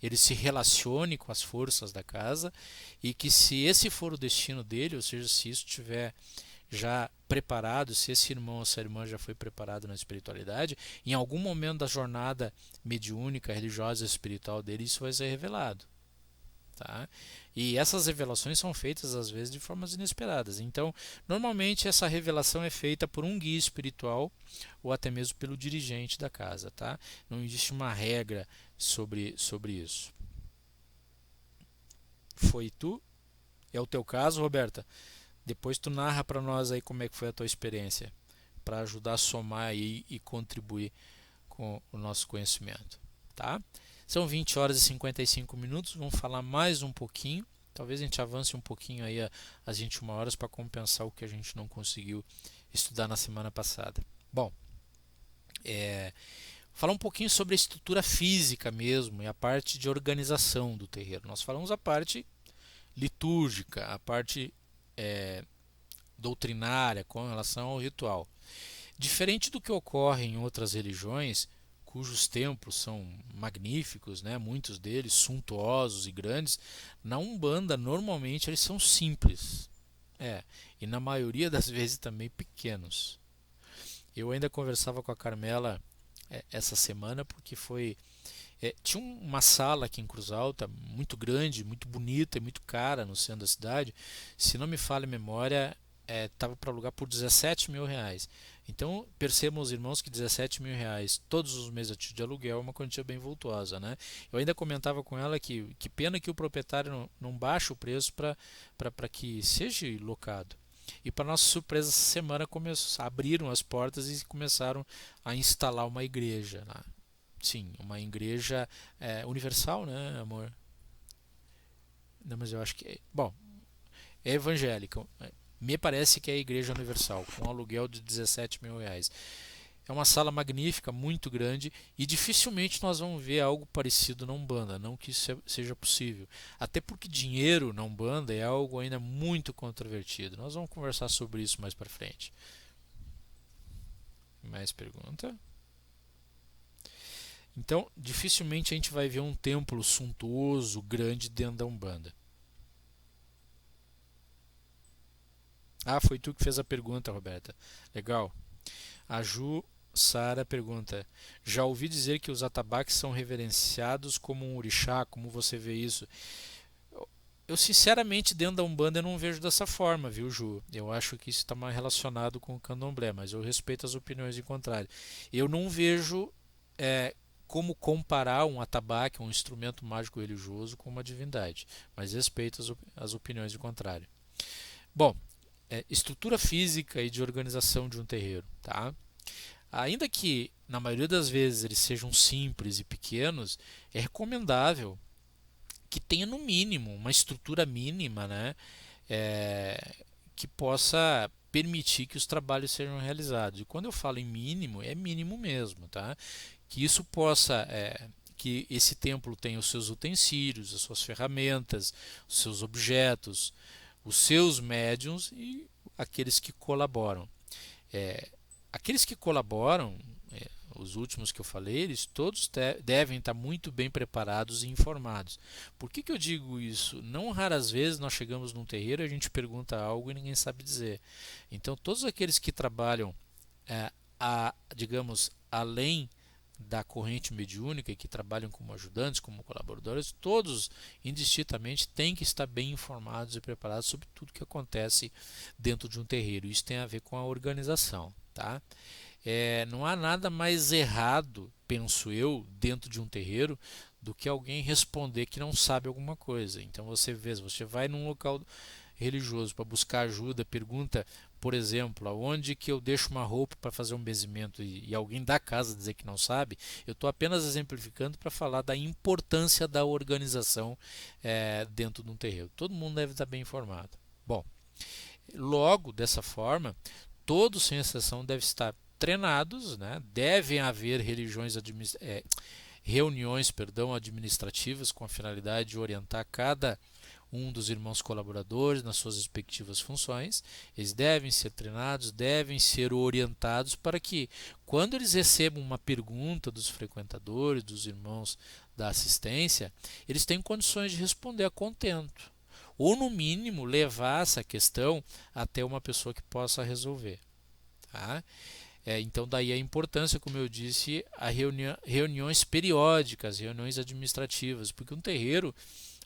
ele se relacione com as forças da casa, e que, se esse for o destino dele, ou seja, se isso estiver já preparado, se esse irmão ou essa irmã já foi preparado na espiritualidade, em algum momento da jornada mediúnica, religiosa, espiritual dele, isso vai ser revelado. Tá? E essas revelações são feitas às vezes de formas inesperadas. Então, normalmente essa revelação é feita por um guia espiritual ou até mesmo pelo dirigente da casa. Tá? Não existe uma regra sobre isso. Foi tu? É o teu caso, Roberta? Depois tu narra para nós aí como é que foi a tua experiência, para ajudar a somar aí e contribuir com o nosso conhecimento. Tá? São 20 horas e 55 minutos, vamos falar mais um pouquinho. Talvez a gente avance um pouquinho aí às 21 horas para compensar o que a gente não conseguiu estudar na semana passada. Bom, falar um pouquinho sobre a estrutura física mesmo e a parte de organização do terreiro. Nós falamos a parte litúrgica, a parte doutrinária com relação ao ritual. Diferente do que ocorre em outras religiões, cujos templos são magníficos, né? Muitos deles suntuosos e grandes, na Umbanda normalmente eles são simples, e na maioria das vezes também pequenos. Eu ainda conversava com a Carmela essa semana, porque tinha uma sala aqui em Cruz Alta muito grande, muito bonita e muito cara no centro da cidade. Se não me falha a memória, estava para alugar por R$17.000. Então percebam os irmãos que R$17.000 todos os meses de aluguel é uma quantia bem vultosa, né? Eu ainda comentava com ela que pena que o proprietário não baixa o preço para que seja locado. E, para nossa surpresa, essa semana abriram as portas e começaram a instalar uma igreja lá. Sim, uma igreja universal, né, amor? Não, mas eu acho que é evangélica. Me parece que é a igreja universal, com um aluguel de R$17.000. É uma sala magnífica, muito grande, e dificilmente nós vamos ver algo parecido na Umbanda, não que isso seja possível. Até porque dinheiro na Umbanda é algo ainda muito controvertido. Nós vamos conversar sobre isso mais para frente. Mais pergunta? Então, dificilmente a gente vai ver um templo suntuoso, grande dentro da Umbanda. Ah, foi tu que fez a pergunta, Roberta. Legal. A Ju Sara pergunta: já ouvi dizer que os atabaques são reverenciados como um orixá, como você vê isso? Eu sinceramente, dentro da Umbanda, eu não vejo dessa forma, viu, Ju? Eu acho que isso está mais relacionado com o candomblé, mas eu respeito as opiniões de contrário. Eu não vejo como comparar um atabaque, um instrumento mágico religioso, com uma divindade, mas respeito as opiniões de contrário. Bom, estrutura física e de organização de um terreiro, tá? Ainda que na maioria das vezes eles sejam simples e pequenos, é recomendável que tenha no mínimo uma estrutura mínima, né, que possa permitir que os trabalhos sejam realizados. E quando eu falo em mínimo, é mínimo mesmo, tá? Que isso possa que esse templo tenha os seus utensílios, as suas ferramentas, os seus objetos, os seus médiuns e aqueles que colaboram. Aqueles que colaboram, os últimos que eu falei, eles todos devem estar muito bem preparados e informados. Por que eu digo isso? Não raras vezes nós chegamos num terreiro e a gente pergunta algo e ninguém sabe dizer. Então, todos aqueles que trabalham, digamos, além da corrente mediúnica e que trabalham como ajudantes, como colaboradores, todos indistintamente têm que estar bem informados e preparados sobre tudo que acontece dentro de um terreiro. Isso tem a ver com a organização, tá? Não há nada mais errado, penso eu, dentro de um terreiro do que alguém responder que não sabe alguma coisa. Então você vai num local religioso para buscar ajuda, pergunta, por exemplo, aonde que eu deixo uma roupa para fazer um benzimento e alguém da casa dizer que não sabe, eu estou apenas exemplificando para falar da importância da organização dentro de um terreiro. Todo mundo deve estar bem informado. Bom, logo, dessa forma, todos, sem exceção, devem estar treinados, né? Devem haver reuniões administrativas com a finalidade de orientar cada um dos irmãos colaboradores nas suas respectivas funções. Eles devem ser treinados, devem ser orientados para que, quando eles recebam uma pergunta dos frequentadores, dos irmãos da assistência, eles tenham condições de responder a contento, ou no mínimo levar essa questão até uma pessoa que possa resolver, tá? Então daí a importância, como eu disse, a reuniões periódicas, reuniões administrativas, porque um terreiro,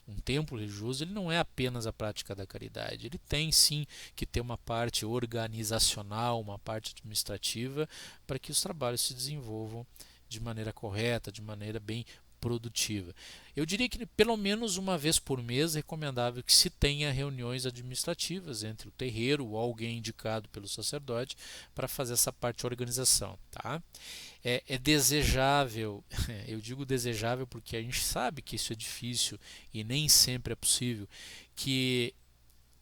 um templo religioso, ele não é apenas a prática da caridade, ele tem sim que ter uma parte organizacional, uma parte administrativa, para que os trabalhos se desenvolvam de maneira correta, de maneira bem produtiva. Eu diria que pelo menos uma vez por mês é recomendável que se tenha reuniões administrativas entre o terreiro ou alguém indicado pelo sacerdote para fazer essa parte de organização, tá? É desejável, eu digo desejável porque a gente sabe que isso é difícil e nem sempre é possível, que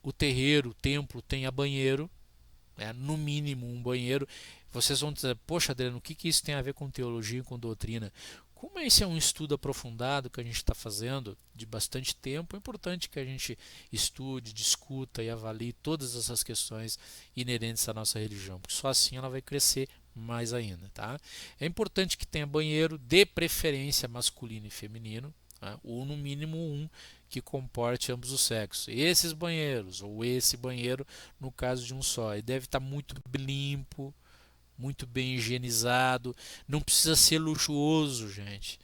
o terreiro, o templo tenha banheiro, no mínimo um banheiro. Vocês vão dizer, poxa, Adriano, o que isso tem a ver com teologia e com doutrina? Como esse é um estudo aprofundado que a gente está fazendo de bastante tempo, é importante que a gente estude, discuta e avalie todas essas questões inerentes à nossa religião, porque só assim ela vai crescer mais ainda, tá? É importante que tenha banheiro, de preferência masculino e feminino, tá? Ou no mínimo um que comporte ambos os sexos. Esses banheiros, ou esse banheiro, no caso de um só, e deve estar muito limpo, muito bem higienizado, não precisa ser luxuoso, gente.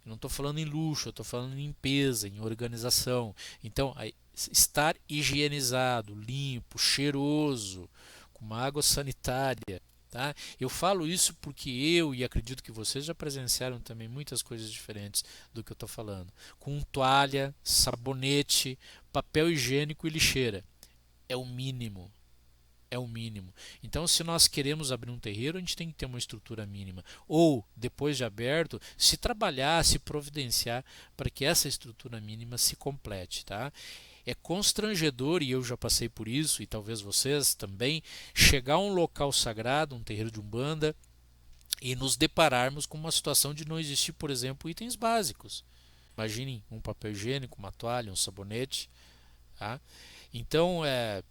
Eu não estou falando em luxo, eu estou falando em limpeza, em organização. Então, estar higienizado, limpo, cheiroso, com uma água sanitária. Tá? Eu falo isso porque eu, e acredito que vocês já presenciaram também muitas coisas diferentes do que eu estou falando. Com toalha, sabonete, papel higiênico e lixeira. É o mínimo. É o mínimo. Então, se nós queremos abrir um terreiro, a gente tem que ter uma estrutura mínima. Ou, depois de aberto, se trabalhar, se providenciar para que essa estrutura mínima se complete. Tá? É constrangedor, e eu já passei por isso, e talvez vocês também, chegar a um local sagrado, um terreiro de Umbanda, e nos depararmos com uma situação de não existir, por exemplo, itens básicos. Imaginem um papel higiênico, uma toalha, um sabonete. Tá? Então é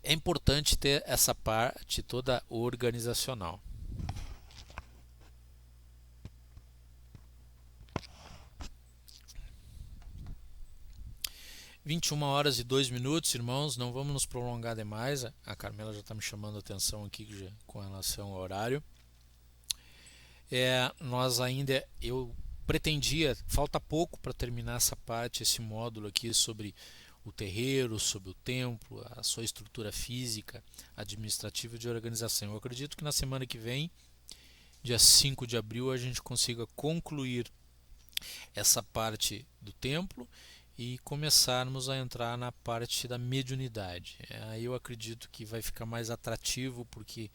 importante ter essa parte toda organizacional. 21h02, irmãos, não vamos nos prolongar demais. A Carmela já está me chamando a atenção aqui com relação ao horário. Eu pretendia, falta pouco para terminar essa parte, esse módulo aqui sobre o terreiro, sobre o templo, a sua estrutura física, administrativa e de organização. Eu acredito que na semana que vem, dia 5 de abril, a gente consiga concluir essa parte do templo e começarmos a entrar na parte da mediunidade. Aí eu acredito que vai ficar mais atrativo, porque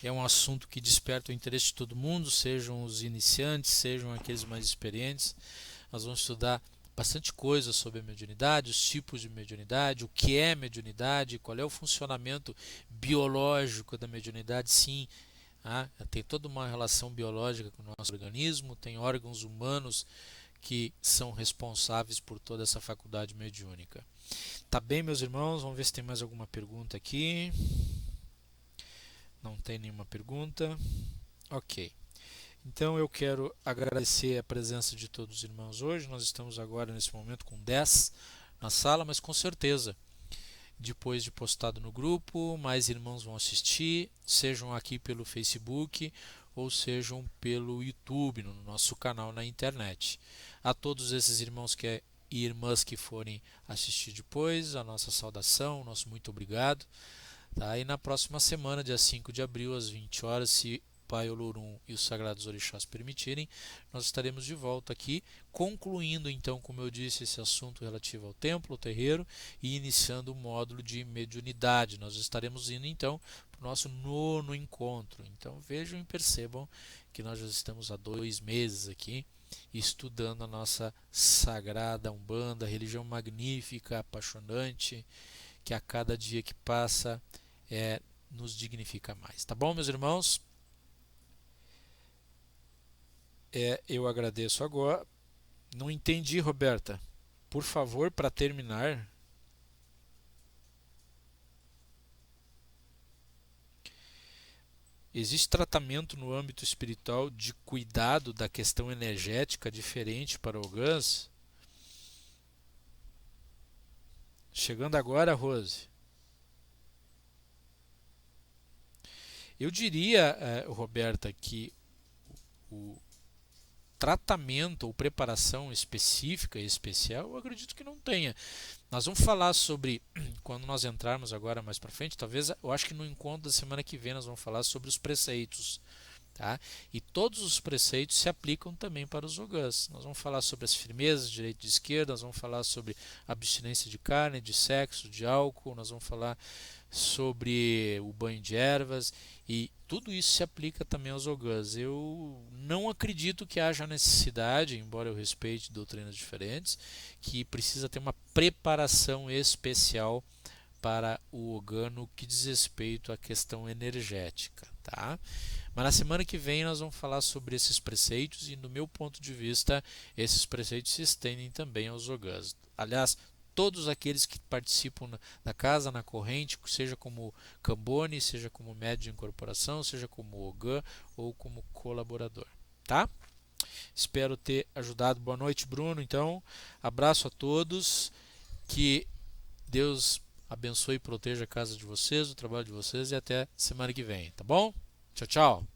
é um assunto que desperta o interesse de todo mundo, sejam os iniciantes, sejam aqueles mais experientes. Nós vamos estudar bastante coisa sobre a mediunidade, os tipos de mediunidade, o que é mediunidade, qual é o funcionamento biológico da mediunidade. Sim, tem toda uma relação biológica com o nosso organismo, tem órgãos humanos que são responsáveis por toda essa faculdade mediúnica. Tá bem, meus irmãos? Vamos ver se tem mais alguma pergunta aqui. Não tem nenhuma pergunta. Ok. Então eu quero agradecer a presença de todos os irmãos hoje. Nós estamos agora nesse momento com 10 na sala, mas com certeza, depois de postado no grupo, mais irmãos vão assistir, sejam aqui pelo Facebook ou sejam pelo YouTube, no nosso canal na internet. A todos esses irmãos e irmãs que forem assistir depois, a nossa saudação, nosso muito obrigado. Tá? E na próxima semana, dia 5 de abril, às 20 horas, se Pai Olorum e os Sagrados Orixás permitirem, nós estaremos de volta aqui, concluindo então, como eu disse, esse assunto relativo ao templo, ao terreiro, e iniciando o módulo de mediunidade. Nós estaremos indo então para o nosso 9º encontro. Então vejam e percebam que nós já estamos há 2 meses aqui, estudando a nossa sagrada Umbanda, religião magnífica, apaixonante, que a cada dia que passa nos dignifica mais. Tá bom, meus irmãos? Eu agradeço agora. Não entendi, Roberta. Por favor, para terminar. Existe tratamento no âmbito espiritual de cuidado da questão energética diferente para o GANS? Chegando agora, Rose. Eu diria, Roberta, que o tratamento ou preparação específica e especial, eu acredito que não tenha. Nós vamos falar sobre, quando nós entrarmos agora mais para frente, talvez, eu acho que no encontro da semana que vem nós vamos falar sobre os preceitos. Tá? E todos os preceitos se aplicam também para os ogãs. Nós vamos falar sobre as firmezas de direita e de esquerda, nós vamos falar sobre abstinência de carne, de sexo, de álcool, nós vamos falar sobre o banho de ervas, e tudo isso se aplica também aos ogãs. Eu não acredito que haja necessidade, embora eu respeite doutrinas diferentes, que precisa ter uma preparação especial para o ogã no que diz respeito à questão energética. Tá? Mas na semana que vem nós vamos falar sobre esses preceitos, e, no meu ponto de vista, esses preceitos se estendem também aos ogãs. Aliás, todos aqueles que participam da casa, na corrente, seja como Cambone, seja como médium de incorporação, seja como ogã ou como colaborador. Tá? Espero ter ajudado. Boa noite, Bruno. Então, abraço a todos. Que Deus abençoe e proteja a casa de vocês, o trabalho de vocês, e até semana que vem. Tá bom? Tchau, tchau.